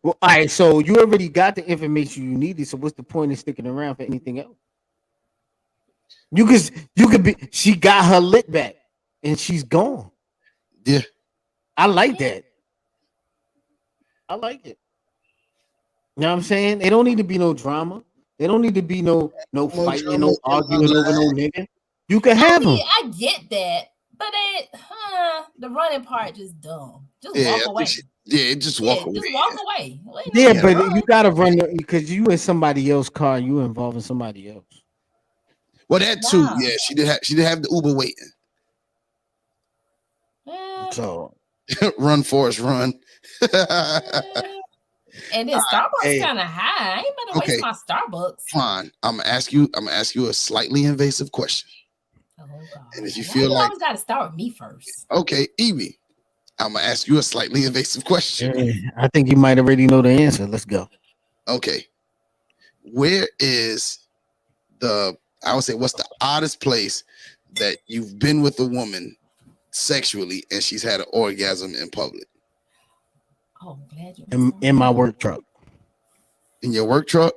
All right, so you already got the information you needed. So what's the point of sticking around for anything else? You could be. She got her lit back, and she's gone. Yeah, I like that. I like it. You know what I'm saying? They don't need to be no drama. They don't need to be no fighting, no arguing over no nigga. You can have them. I get that, but the running part just dumb. Just walk away. Just walk away. Just walk away. Yeah, but you gotta run because you in somebody else's car. You involving somebody else. Well, that too. Wow. Yeah, she did have the Uber waiting. So run, Forrest, run. And then Starbucks kind of high. I ain't better waste my Starbucks. Fine. I'm gonna ask you a slightly invasive question. Oh, God. And if you feel like, always got to start with me first. Okay, Evie, I'm gonna ask you a slightly invasive question. I think you might already know the answer. Let's go. Okay, where is what's the oddest place that you've been with a woman sexually and she's had an orgasm in public? Oh, glad you in my work truck. In your work truck?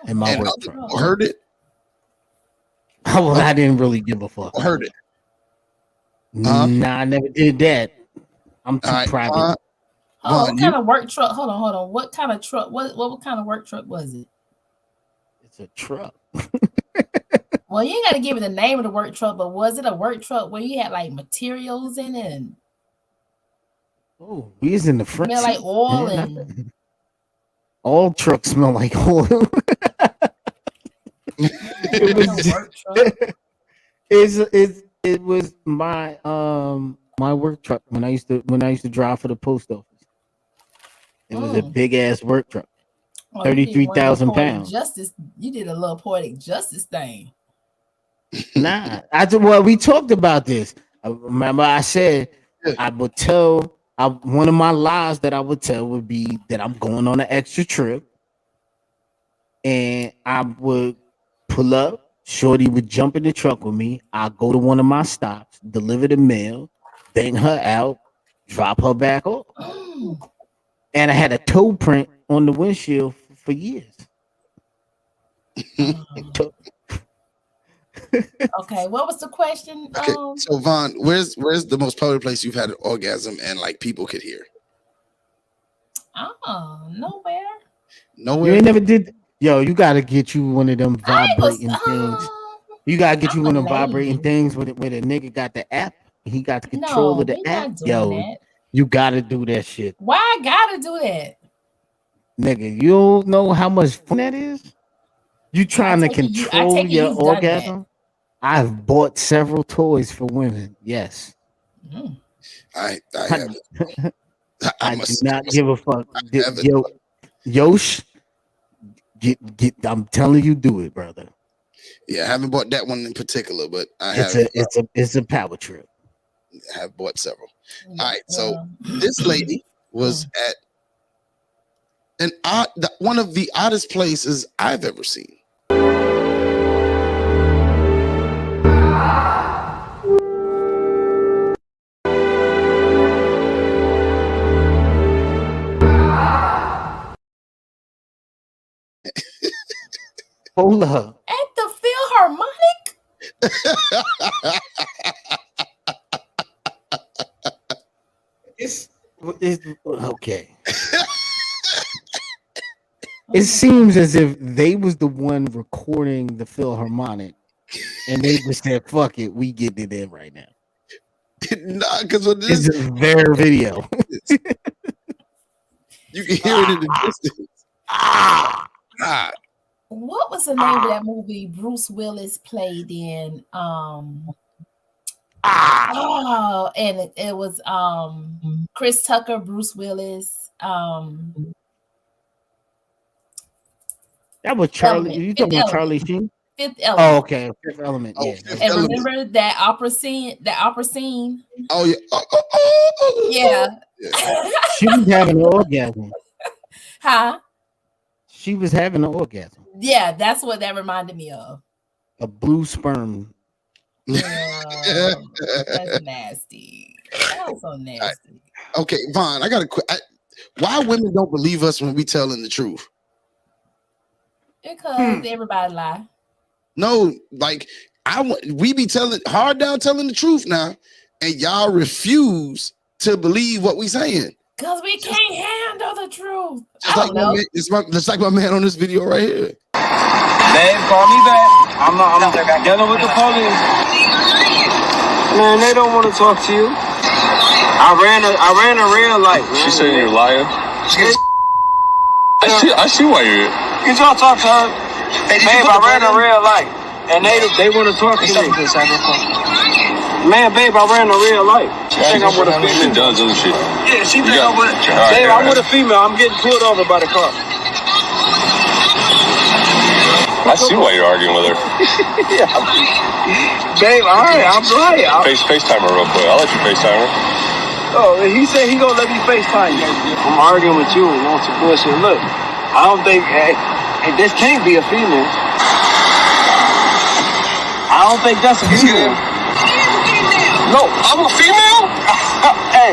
In my work truck. Heard it? I didn't really give a fuck. Heard it? Nah, I never did that. I'm too private. What kind of work truck? Hold on. What kind of truck? What kind of work truck was it? It's a truck. Well, you ain't got to give me the name of the work truck, but was it a work truck where you had like materials in it? Oh, we is in the front. Smell like oil and all trucks smell like oil. It was The work truck. it was my my work truck when I used to drive for the post office. It was a big ass work truck. Oh, you did one of them 33,000 poetic pounds. Justice. You did a little poetic justice thing. Nah, well, we talked about this. Remember, I said I would tell. One of my lies that I would tell would be that I'm going on an extra trip, and I would pull up. Shorty would jump in the truck with me. I go to one of my stops, deliver the mail, bang her out, drop her back off, and I had a toe print on the windshield for years. Okay, what was the question? Okay, so Vaughn, where's the most public place you've had an orgasm and like people could hear? Nowhere. You ain't never did. Yo, you gotta get you one of them vibrating things. You gotta get you one of them vibrating things where the nigga got the app. He got the control of the app. Yo, you gotta do that shit. Why I gotta do that? Nigga, you don't know how much fun that is? You trying to control your orgasm? I've bought several toys for women. Yes. I do not give a fuck. Yosh, get. I'm telling you, do it, brother. Yeah, I haven't bought that one in particular, but it's a power trip. I have bought several. All right, so this lady was at one of the oddest places I've ever seen. Hold up. At the Philharmonic? It's okay. It seems as if they was the one recording the Philharmonic, and they just said, "Fuck it, we getting it in right now." Nah, because this is their video. You can hear it in the distance. What was the name of that movie Bruce Willis played in? And it was Chris Tucker, Bruce Willis. That was Charlie. You talking about Charlie Sheen? Fifth Element. Oh, okay. Fifth Element. Yeah. And remember that opera scene? Oh yeah. Yeah. She was having an orgasm. Huh? She was having an orgasm. Yeah, that's what that reminded me of. A blue sperm. That's nasty. That was so nasty. Right. Okay, Vaughn, I got a why women don't believe us when we telling the truth? Because everybody lie. No, like we be telling the truth now, and y'all refuse to believe what we saying. Because we can't handle the truth. Just like my man on this video right here. Babe, call me back. I'm dealing with the police. Man, they don't want to talk to you. I ran a red light. Man. She saying you're lying. I see why you're. Can y'all talk to her? Babe, I ran a red light, and they want to talk to me. Man, babe, I ran a red light. She think I'm with a female. She does, doesn't she? Yeah, she think I'm with. Babe, I'm with a female. I'm getting pulled over by the car. I see why you're arguing with her. Yeah. Babe, all right, I'm right. FaceTime her real quick. I'll let you FaceTime her. Oh, he said he gonna let me FaceTime you. I'm arguing with you and want some bullshit. Look, I don't think this can't be a female. I don't think that's a female. No, I'm a female? Hey,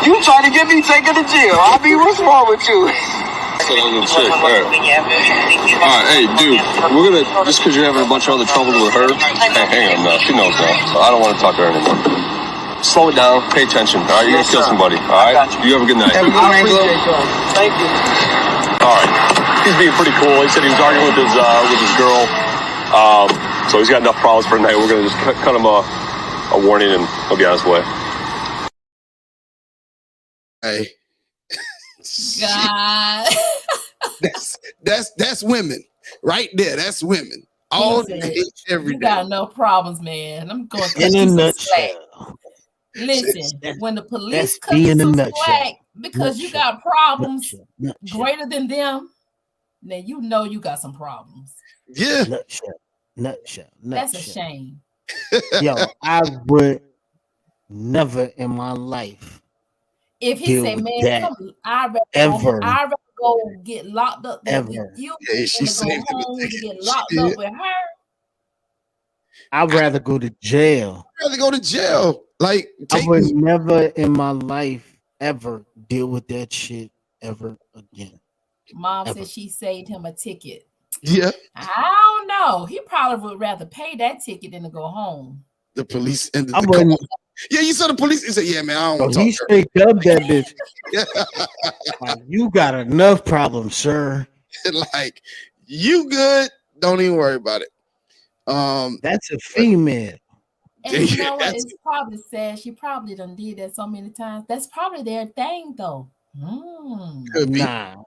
you trying to get me taken to jail. I'll be what's wrong with you. Alright, hey, dude, we're gonna, just because you're having a bunch of other trouble with her, hang on now, she knows now, so I don't want to talk to her anymore. Slow it down, pay attention, alright? You're gonna kill somebody, alright? You have a good night. I appreciate you. Thank you. Alright, he's being pretty cool. He said he was arguing with his girl, so he's got enough problems for tonight. We're gonna just cut him a warning and he'll be on his way. Hey. God. That's women right there. That's women. All He day, said, every you day. got enough problems, man. I'm going to cut In you a some slack. nutshell. Listen, when the police That's cut you being a some nutshell. slack because you got problems Nutshell. greater than them, then you know you got some problems. Yeah. Nutshell. That's a shame. Yo, I would never in my life If he deal say, with man, that come, I'd ever. rather go get locked up there with Ever. you Yeah, than she to go saved him a home to ticket. get locked She up did. with her. I'd rather go to jail. I'd rather go to jail. Like, I take would me. never in my life ever deal with that shit ever again. Mom Ever. said she saved him a ticket. Yeah. I don't know. He probably would rather pay that ticket than to go home. The police ended I the wouldn't. call. Yeah, you saw the police. He said, yeah, man, I don't So want to he talk to her. straight up that bitch. Like, you got enough problems, sir. Like, you good. Don't even worry about it. That's a female. And you know what? It's probably sad. She probably done did that so many times. That's probably their thing, though. Could be. Nah.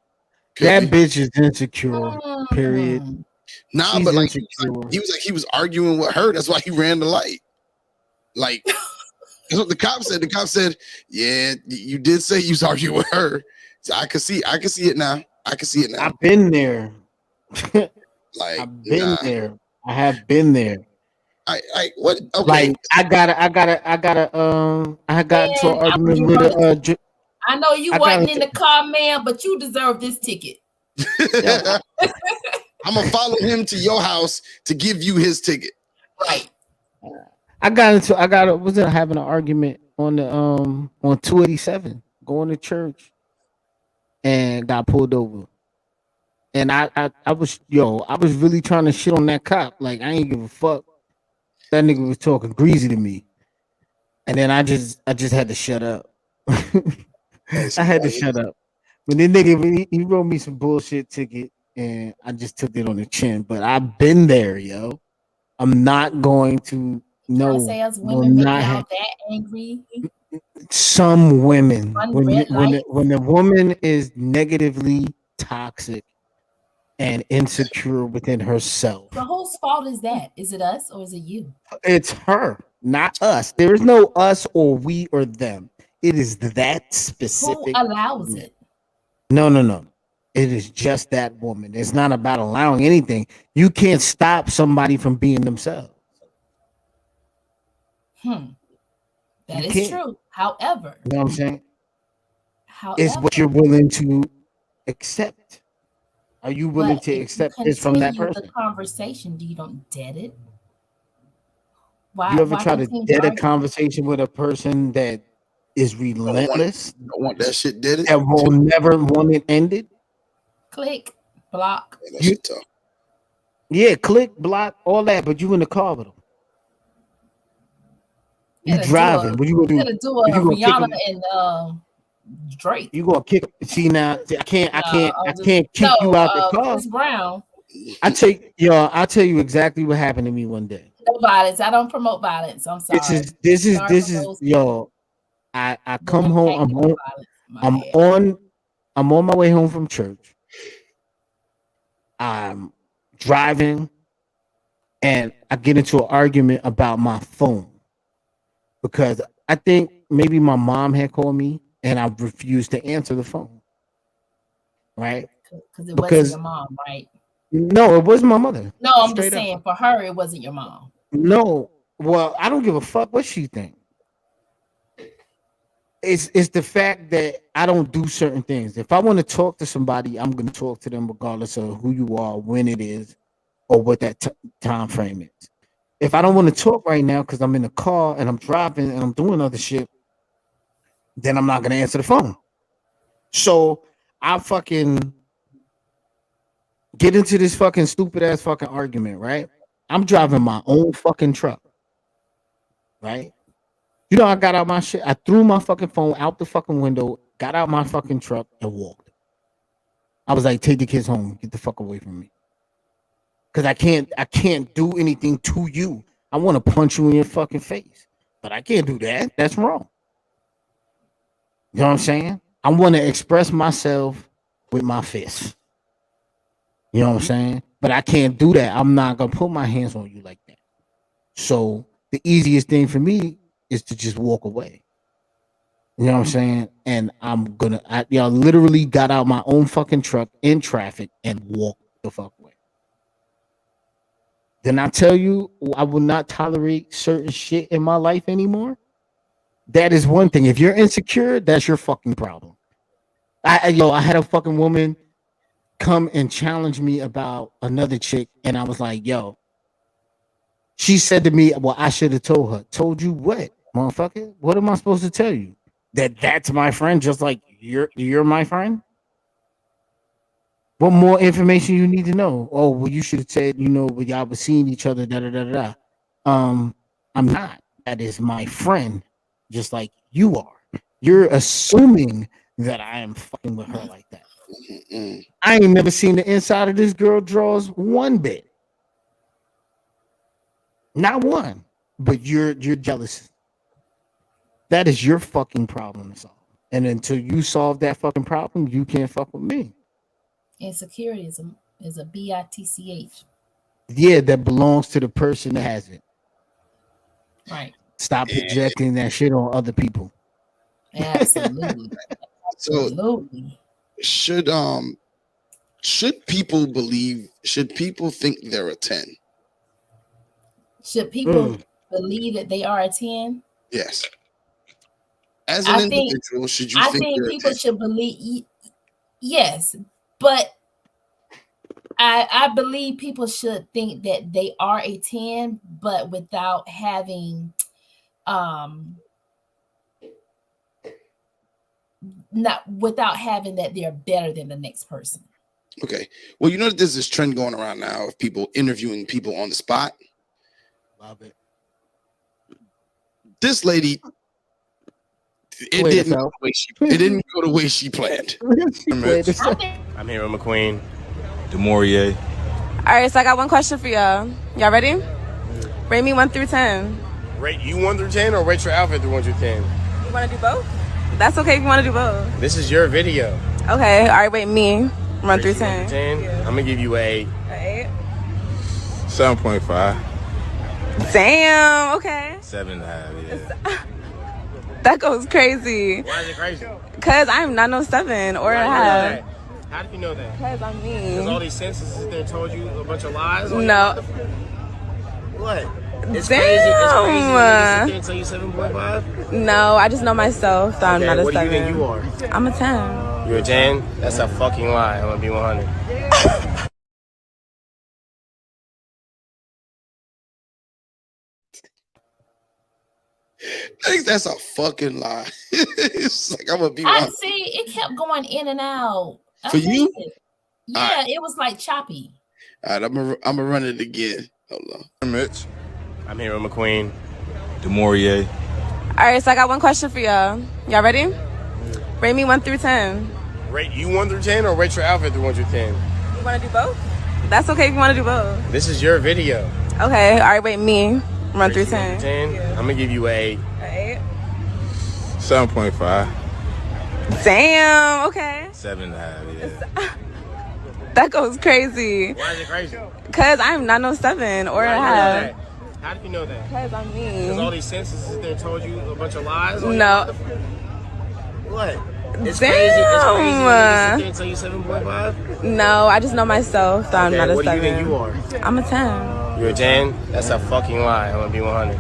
Could That be. bitch is insecure. Period. Nah, She's but like insecure. he was arguing with her. That's why he ran the light. Like that's what the cop said. The cop said, "Yeah, you did say you was arguing with her." So I can see it now. I can see it now. I've been there. Like I've been there. I have been there. I what? Okay. Like I got into an argument with a. I know you wasn't in the car, man, but you deserve this ticket. I'm gonna follow him to your house to give you his ticket. Right. Was having an argument on the on 287 going to church and got pulled over. And I was really trying to shit on that cop. Like, I ain't give a fuck. That nigga was talking greasy to me. And then I just had to shut up. I had to shut up. But then nigga, he wrote me some bullshit ticket and I just took it on the chin. But I've been there, yo. I'm not going to Say us women make y'all that angry. Some women, when the woman is negatively toxic and insecure within herself. So whose fault is that? Is it us or is it you? It's her, not us. There is no us or we or them. It is that specific. Who allows it? No. It is just that woman. It's not about allowing anything. You can't stop somebody from being themselves. That is true. However, you know what I'm saying? It's what you're willing to accept. Are you willing to accept this from that person? The conversation, you don't dead it. You ever try to dead a conversation with a person that is relentless? I want that shit dead. That will never want it ended. Click, block. Yeah, click, block, all that. But you in the car with them. You driving. What you gonna do? You do a Rihanna and Drake. You gonna kick? See now, I can't kick you out the car. Chris Brown. I'll tell you exactly what happened to me one day. No violence. I don't promote violence. I'm sorry. This is yo. I come home. I'm on my way home from church. I'm driving, and I get into an argument about my phone because I think maybe my mom had called me, and I refused to answer the phone. Right? Because it wasn't your mom, right? No, it wasn't my mother. No, I'm just saying for her, it wasn't your mom. No, well, I don't give a fuck what she thinks. It's the fact that I don't do certain things. If I want to talk to somebody, I'm going to talk to them regardless of who you are, when it is, or what that time frame is. If I don't want to talk right now because I'm in the car and I'm driving and I'm doing other shit, then I'm not going to answer the phone. So I fucking get into this fucking stupid ass fucking argument, right? I'm driving my own fucking truck, right? You know, I got out my shit. I threw my fucking phone out the fucking window, got out my fucking truck, and walked. I was like, take the kids home. Get the fuck away from me. Because I can't do anything to you. I want to punch you in your fucking face. But I can't do that. That's wrong. You know what I'm saying? I want to express myself with my fists. You know what I'm saying? but I can't do that. I'm not gonna put my hands on you like that. So the easiest thing for me is to just walk away. You know what I'm saying? And I literally got out my own fucking truck in traffic and walked the fuck away. Then I tell you, I will not tolerate certain shit in my life anymore. That is one thing. If you're insecure, that's your fucking problem. I had a fucking woman come and challenge me about another chick, and I was like, yo. She said to me, well, I should have told her. Told you what, motherfucker? What am I supposed to tell you? That's my friend, just like you're my friend? What more information you need to know? Oh, well, you should have said, when y'all were seeing each other, da-da-da-da-da. I'm not. That is my friend, just like you are. You're assuming that I am fucking with her like that. I ain't never seen the inside of this girl drawers one bit. Not one. But you're jealous. That is your fucking problem to solve. And until you solve that fucking problem, you can't fuck with me. Insecurity is a bitch. Yeah, that belongs to the person that has it. Right. Stop projecting that shit on other people. Absolutely. Absolutely. Should people think they're a 10? Should people believe that they are a 10? Yes. As an individual, should you think people should believe yes, but I believe people should think that they are a 10, but without having that they're better than the next person. Okay. Well, you know that there's this trend going around now of people interviewing people on the spot. Love it. This lady, it didn't go the way she planned. I'm here with McQueen. DeMaurier. All right, so I got one question for y'all. Y'all ready? Rate me 1 through 10. Rate you 1 through 10 or rate your outfit through 1 through 10? You want to do both? That's okay if you want to do both. This is your video. Okay, all right, rate me 1 through 10. 10. I'm going to give you a 8. 7.5. Damn, okay. 7.5, yeah. That goes crazy. Why is it crazy? Because I'm not no 7 or a half. How do you know that? Because I'm me. Because all these sentences there told you a bunch of lies? No. What? It's Damn. crazy. It's crazy. Can't tell you 7.5? No, I just know myself that I'm not a 7. What do you think you are? I'm a 10. You're a 10? That's a fucking lie. I'm going to be 100. I think that's a fucking lie. It's like I'm gonna be. I see. It kept going in and out. For you? Yeah, it was like choppy. All right, I'm gonna run it again. Hold on, Mitch. I'm here with McQueen. DeMaurier. All right, so I got one question for y'all. Y'all ready? Rate me 1 through 10. Rate you 1 through 10 or rate your outfit through 1 through 10? You want to do both? That's okay if you want to do both. This is your video. Okay, all right, rate me 1 through 10. 10. I'm gonna give you a 8. 7.5. Damn, okay. 7.5, yeah. That goes crazy. Why is it crazy? Because I'm not no 7 or a half. How do you know that? Because I'm me. Because all these sentences there told you a bunch of lies? No. What? It's Damn. crazy. Can't tell you 7.5? No, I just know myself that I'm not a 7. What do you think you are? I'm a 10. You're a 10? That's a fucking lie. I'm going to be 100.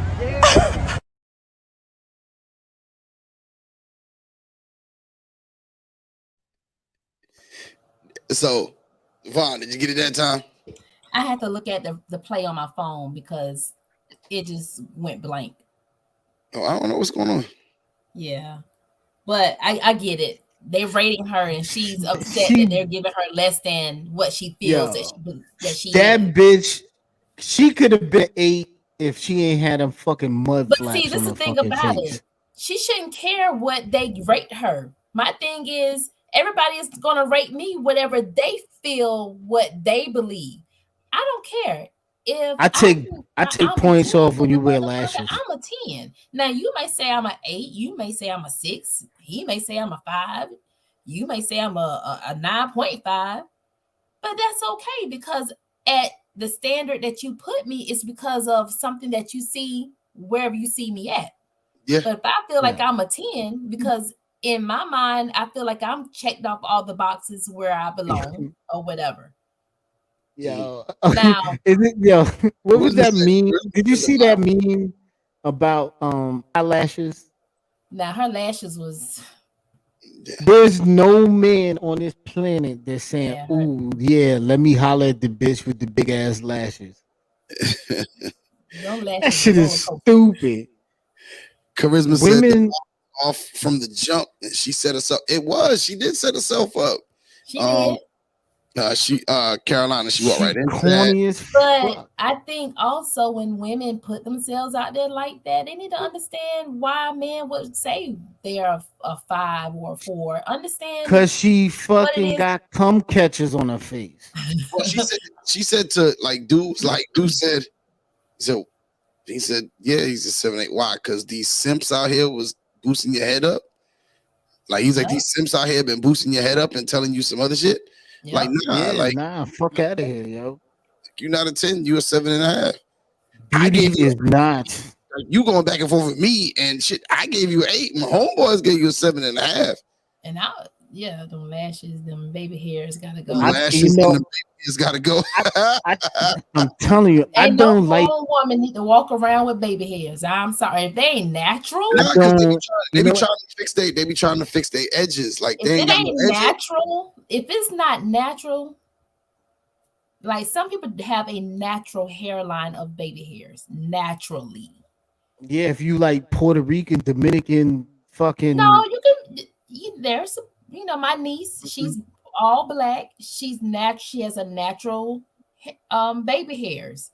So, Vaughn, did you get it that time? I had to look at the play on my phone because it just went blank. Oh, I don't know what's going on. Yeah, but I get it. They're rating her, and she's upset that they're giving her less than what she feels that she that is. bitch, she could have been 8 if she ain't had them fucking mud But flaps see, this on is her the thing fucking about face. it. She shouldn't care what they rate her. My thing is, everybody is going to rate me whatever they feel, what they believe. I don't care. If I take I'm points off when you wear lashes. I'm a 10. Now you may say I'm an 8. You may say I'm a 6. He may say I'm a 5. You may say I'm a 9.5. But that's okay because at the standard that you put me is because of something that you see wherever you see me at. Yeah. But if I feel like I'm a 10, because in my mind, I feel like I'm checked off all the boxes where I belong or whatever. Yo, Now, is it yo? What was that meme? Did you see that meme about eyelashes? now her lashes was. There's no man on this planet that's saying, "Ooh, yeah, let me holler at the bitch with the big ass lashes." That shit is stupid. Charisma Women said off from the jump, and she set herself. She did set herself up. She did. Carolina, she walked right into corny that. But I think also when women put themselves out there like that, they need to understand why men would say they are a 5 or a 4. Understand? Because she fucking got cum catchers on her face. Well, she said to like dudes, like dude said, so he said, yeah, he's a 7'8". Why? Because these simps out here was boosting your head up. Like he's like, these simps out here been boosting your head up and telling you some other shit. Yep. Like nah, fuck out of here, yo. You're not a 10, you a 7.5. Beauty is not. You going back and forth with me and shit. I gave you 8. My homeboys gave you a 7.5. And them lashes, them baby hairs gotta go. The lashes and the baby hairs gotta go. I'm telling you, I don't like. No woman need to walk around with baby hairs. I'm sorry, if they ain't natural. They be trying to fix their edges. Like If they ain't it got ain't no edges. natural, if it's not natural, like some people have a natural hairline of baby hairs naturally. Yeah, if you like Puerto Rican, Dominican, fucking. No, there's my niece. She's all black. She has a natural baby hairs.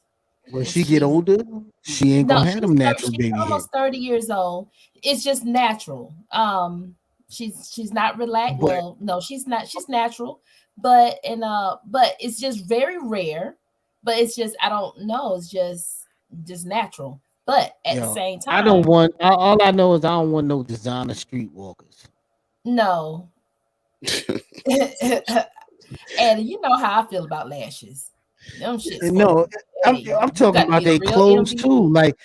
When she get older, she ain't gonna have them natural baby hairs. Almost 30 years old. It's just natural. She's not relaxed. Well, no, she's not. She's natural, but it's just very rare. But it's just I don't know. It's just natural. But at the same time, I don't want. All I know is I don't want no designer streetwalkers. No. And you know how I feel about lashes. Them shits. No, I'm talking about their clothes too. Like,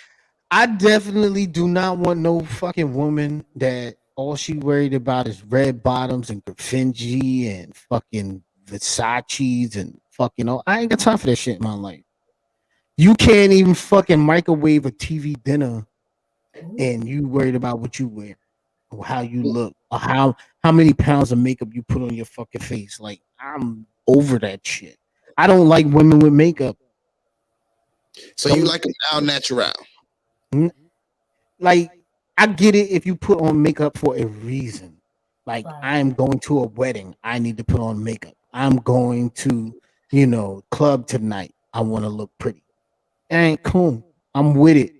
I definitely do not want no fucking woman that all she worried about is red bottoms and Graffinji and fucking Versace's and fucking. I ain't got time for that shit in my life. You can't even fucking microwave a TV dinner, and you worried about what you wear, or how you look, or how many pounds of makeup you put on your fucking face. Like, I'm over that shit. I don't like women with makeup. So you like them al natural? Like, I get it if you put on makeup for a reason. Like, I'm going to a wedding, I need to put on makeup. I'm going to, club tonight, I want to look pretty. It ain't cool. I'm with it.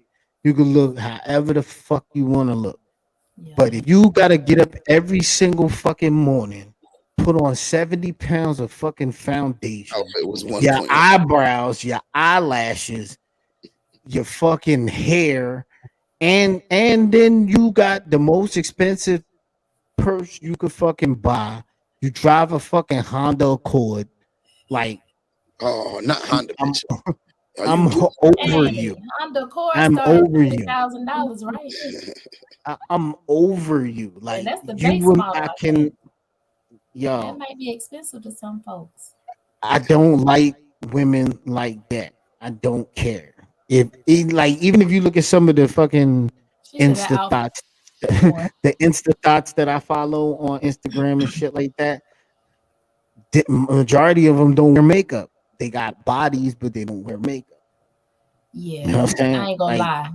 You can look however the fuck you want to look. Yeah. But if you gotta get up every single fucking morning, put on 70 pounds of fucking foundation, your eyebrows, your eyelashes, your fucking hair, and then you got the most expensive purse you could fucking buy. You drive a fucking Honda Accord, like not Honda. I'm over you. I'm over you. $1,000, right? I'm over you. Like, that's the base model. That might be expensive to some folks. I don't like women like that. I don't care. Even if you look at some of the fucking Insta thoughts, the Insta thoughts that I follow on Instagram and shit like that, the majority of them don't wear makeup. They got bodies, but they don't wear makeup. Yeah, you know what I'm saying? I ain't gonna lie.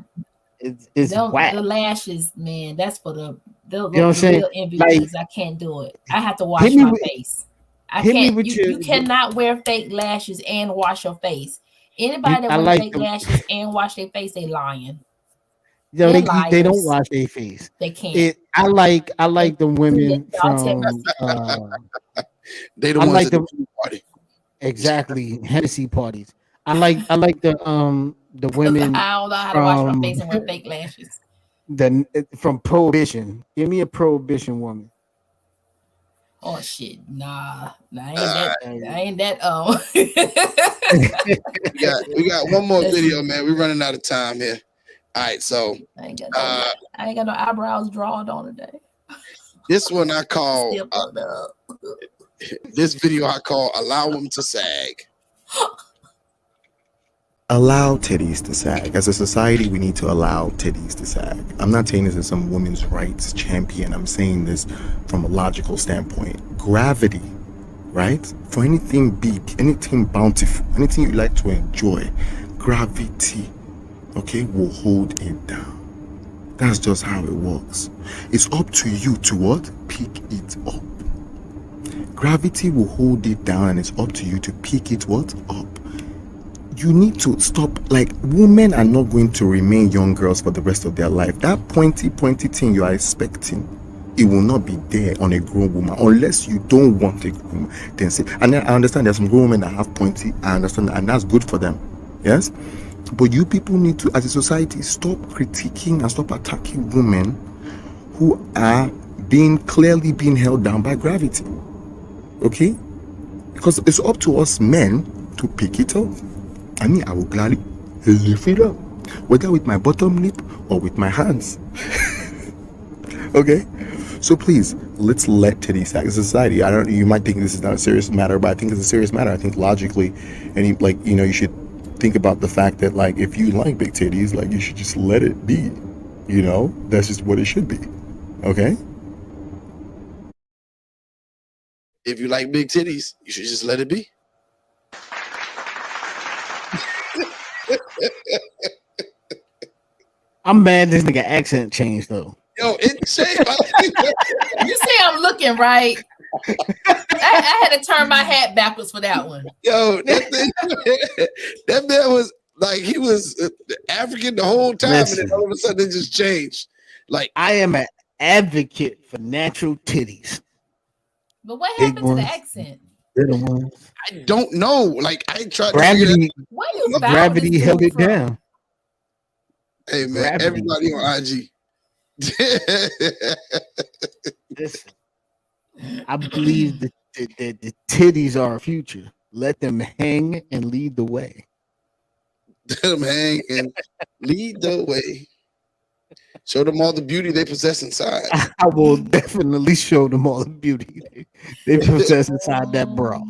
It's whack. The lashes, man. That's for the you know what I'm saying? MVPs. I can't do it. I have to wash my face. I can't. You cannot wear fake lashes and wash your face. Anybody that wears fake lashes and wash their face, they lying. Yo, they don't wash their face. They can't. I like the women from. They the ones that party. Exactly, Hennessy parties. I like the women. I don't know how to wash my face and wear fake lashes. From Prohibition. Give me a Prohibition woman. Oh shit, nah, I ain't that. we got one more video, man. We're running out of time here. All right, so I ain't got no eyebrows drawn on today. this one I call Still fucked up. this video I call "Allow Them to Sag." Allow titties to sag. As a society, we need to allow titties to sag. I'm not saying this as some women's rights champion. I'm saying this from a logical standpoint. Gravity, right? For anything big, anything bountiful, anything you like to enjoy, gravity, okay, will hold it down. That's just how it works. It's up to you to what? Pick it up. Gravity will hold it down, and it's up to you to pick it what? Up. You need to stop. Like, women are not going to remain young girls for the rest of their life. That pointy thing you are expecting, it will not be there on a grown woman unless you don't want a grown woman. Then say, and I understand there's some grown women that have pointy. I understand that, and that's good for them. Yes, but you people need to, as a society, stop critiquing and stop attacking women who are clearly being held down by gravity. Okay, because it's up to us men to pick it up. I mean, I will gladly lift it up, whether with my bottom lip or with my hands. Okay, so please, let's let titties sag. As a society, you might think this is not a serious matter, but I think it's a serious matter. I think logically, and you should think about the fact that, like, if you like big titties, like, you should just let it be. You know, that's just what it should be. Okay. If you like big titties, you should just let it be. I'm mad this nigga accent changed though. Yo, it changed. You see, I'm looking right. I had to turn my hat backwards for that one. Yo, that man was like, he was African the whole time, Listen. and then all of a sudden it just changed. Like, I am an advocate for natural titties. But what happened to the accent? I don't know. Like, I tried to figure Gravity. Where you found Gravity this held dude it from? down. Hey man, Gravity. everybody on IG. Listen, I believe that the titties are our future. Let them hang and lead the way. Let them hang and lead the way. Show them all the beauty they possess inside. I will definitely show them all the beauty they possess inside that bra.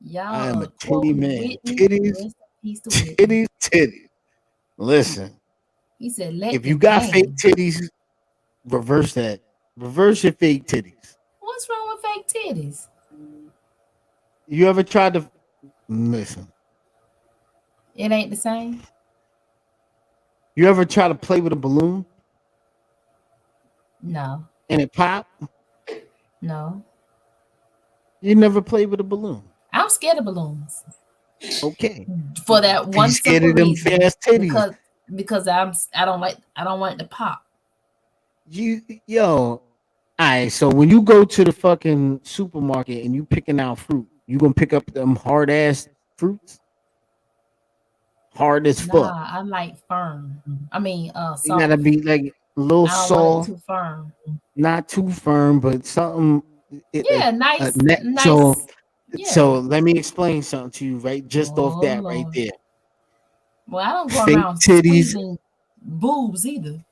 Y'all, I am a titty man. Whitney, Titties, rest in peace to Whitney. titties. Listen, He said, "Let if them you got hang." fake titties, reverse that. Reverse your fake titties. What's wrong with fake titties? You ever tried to listen? It ain't the same. You ever try to play with a balloon No, and it pop? no. You never played with a balloon. I'm scared of balloons Okay. for that one scared simple of them reason. fast titties. Because I don't want it to pop. All right. So when you go to the fucking supermarket and you picking out fruit, you gonna pick up them hard ass fruits? Hard as fuck. Nah, I like firm. I mean, You soft. gotta be like a little I don't want soft, it too firm. not too firm, but something. Yeah, nice. Nice. So let me explain something to you, right? Just off that right Lord. there. Well, I don't go Fake around titties. squeezing boobs either.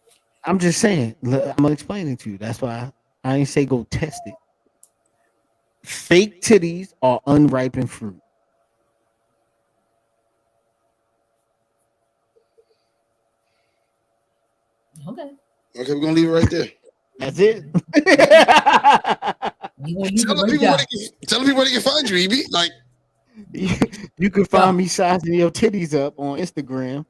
I'm just saying. I'm gonna explain it to you. That's why I ain't say go test it. Fake titties are unripened fruit. Okay. Okay, we're gonna leave it right there. That's it. Tell the people where they can find you, EB. Like, you can find me sizing your titties up on Instagram.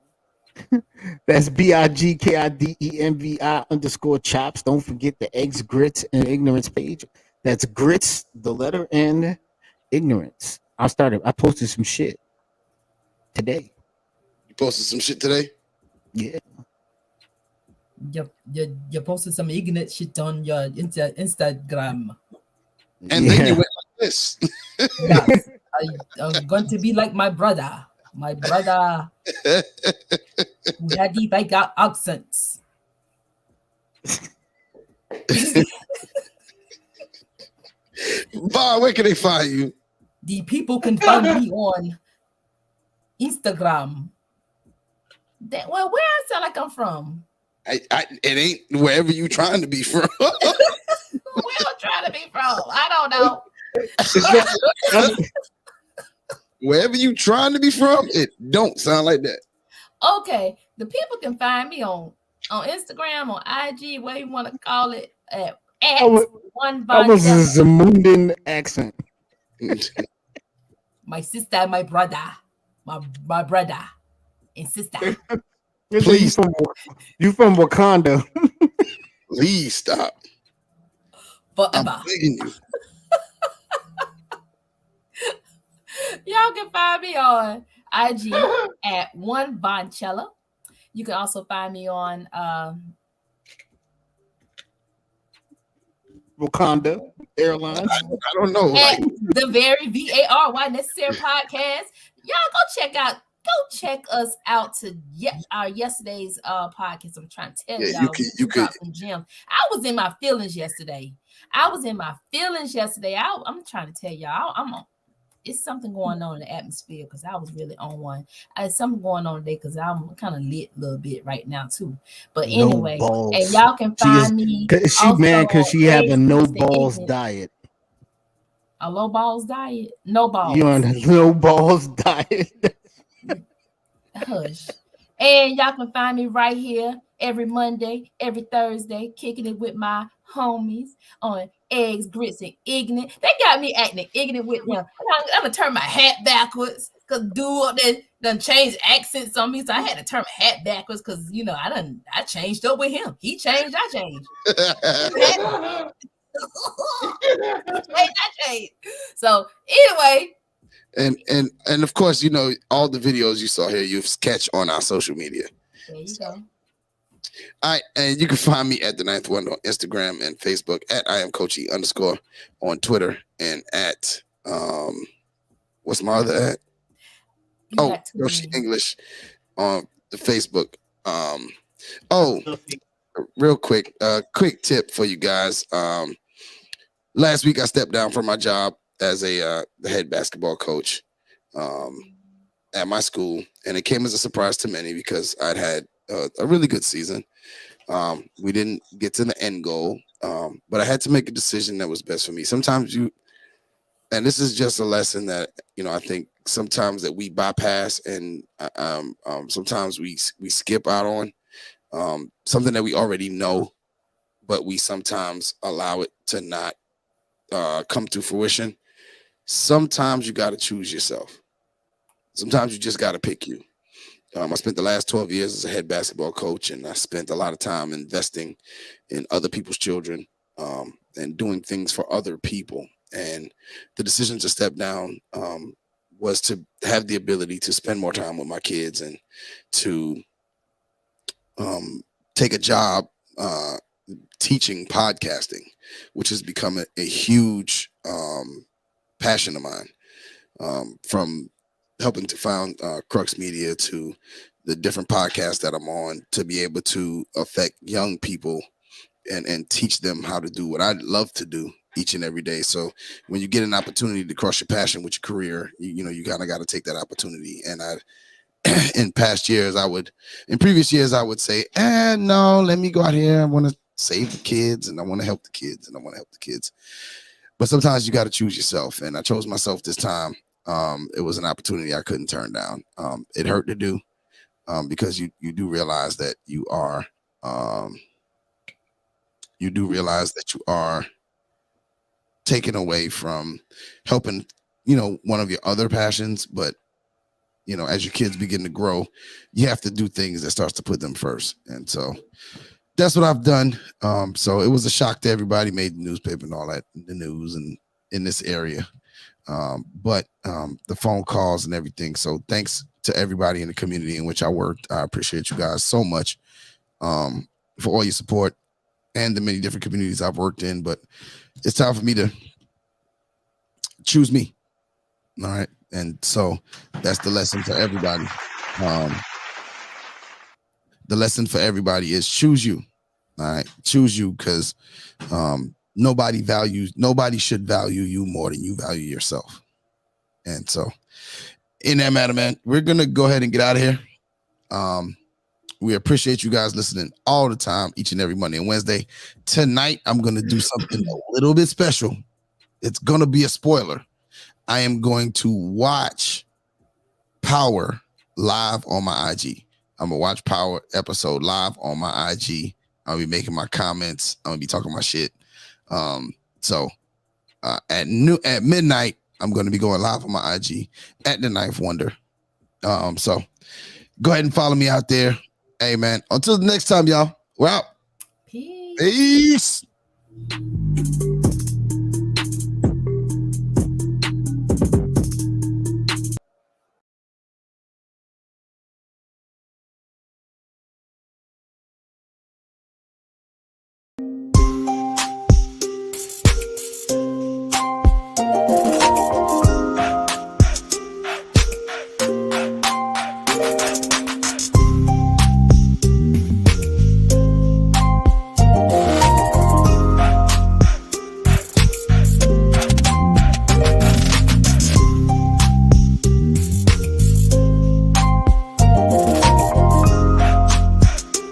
That's BIGKIDEMVI_chops. Don't forget the eggs, grits, and ignorance page. That's grits, the letter N, ignorance. I posted some shit today. You posted some shit today? Yeah. You posted some ignorant shit on your Instagram. And then you went like this. Yes, I'm going to be like my brother. My brother who had the like accents. Bob, where can they find you? The people can find me on Instagram. Well, where I sound like I'm from? It ain't wherever you trying to be from. Where I'm trying to be from? I don't know. Wherever you trying to be from, it don't sound like that. Okay, the people can find me on Instagram, on IG, whatever you want to call it, at one That was a Zamundan accent. My sister, my brother, my brother and sister. Please, you from Wakanda? Please stop. Forever. I'm begging you. Y'all can find me on IG at one Bonchella. You can also find me on Wakanda Airlines. I don't know. At the very VARY Necessary Podcast. Y'all go check us out to our yesterday's podcast. I'm trying to tell y'all you could some gems. I was in my feelings yesterday. I'm trying to tell y'all it's something going on in the atmosphere because I was really on one. There's something going on today because I'm kind of lit a little bit right now too. But anyway, and y'all can find me. She mad because she have a no balls diet. A low balls diet? No balls. You on a no balls diet. Hush. And y'all can find me right here every Monday, every Thursday, kicking it with my homies on Eggs, Grits, and Ignorant. They got me acting ignorant with them. I'm gonna turn my hat backwards because dude up there done changed accents on me, so I had to turn my hat backwards because I changed up with him. He changed, I changed. I changed. So anyway. And of course, all the videos you saw here, you catch on our social media. There you go. All right, and you can find me at The Ninth One on Instagram and Facebook, at IamCoachy_ on Twitter, and at what's my other at? Coachy English on the Facebook. Real quick, quick tip for you guys. Last week I stepped down from my job as the head basketball coach at my school, and it came as a surprise to many because I'd had a really good season. We didn't get to the end goal, but I had to make a decision that was best for me. Sometimes and this is just a lesson that I think sometimes that we bypass, and sometimes we skip out on something that we already know, but we sometimes allow it to not come to fruition. Sometimes you got to choose yourself. Sometimes you just got to pick you. I spent the last 12 years as a head basketball coach, and I spent a lot of time investing in other people's children and doing things for other people. And the decision to step down was to have the ability to spend more time with my kids and to take a job teaching podcasting, which has become a huge passion of mine, from helping to found Crux Media to the different podcasts that I'm on, to be able to affect young people and teach them how to do what I love to do each and every day. So when you get an opportunity to cross your passion with your career, you kind of got to take that opportunity. And in previous years, I would say, no, let me go out here. I want to save the kids, and I want to help the kids, But sometimes you got to choose yourself. And I chose myself this time. It was an opportunity I couldn't turn down. It hurt to do, because you do realize that you are taken away from helping, one of your other passions. But, as your kids begin to grow, you have to do things that starts to put them first. And so that's what I've done. So it was a shock to everybody, made the newspaper and all that, the news and in this area. But the phone calls and everything. So thanks to everybody in the community in which I worked. I appreciate you guys so much for all your support and the many different communities I've worked in. But it's time for me to choose me. All right. And so that's the lesson for everybody. The lesson for everybody is choose you. All right. Choose you, because nobody should value you more than you value yourself. And so In that matter, man, we're gonna go ahead and get out of here. We appreciate you guys listening all the time, each and every Monday and Wednesday. Tonight, I'm gonna do something a little bit special. It's gonna be a spoiler. I am going to watch Power live on my IG. I'm gonna watch Power episode live on my IG. I'll be making my comments. I'm gonna be talking my shit. So at midnight, I'm gonna be going live on my IG at the Ninth Wonder. So go ahead and follow me out there. Hey man, until the next time, y'all. We're out. Peace.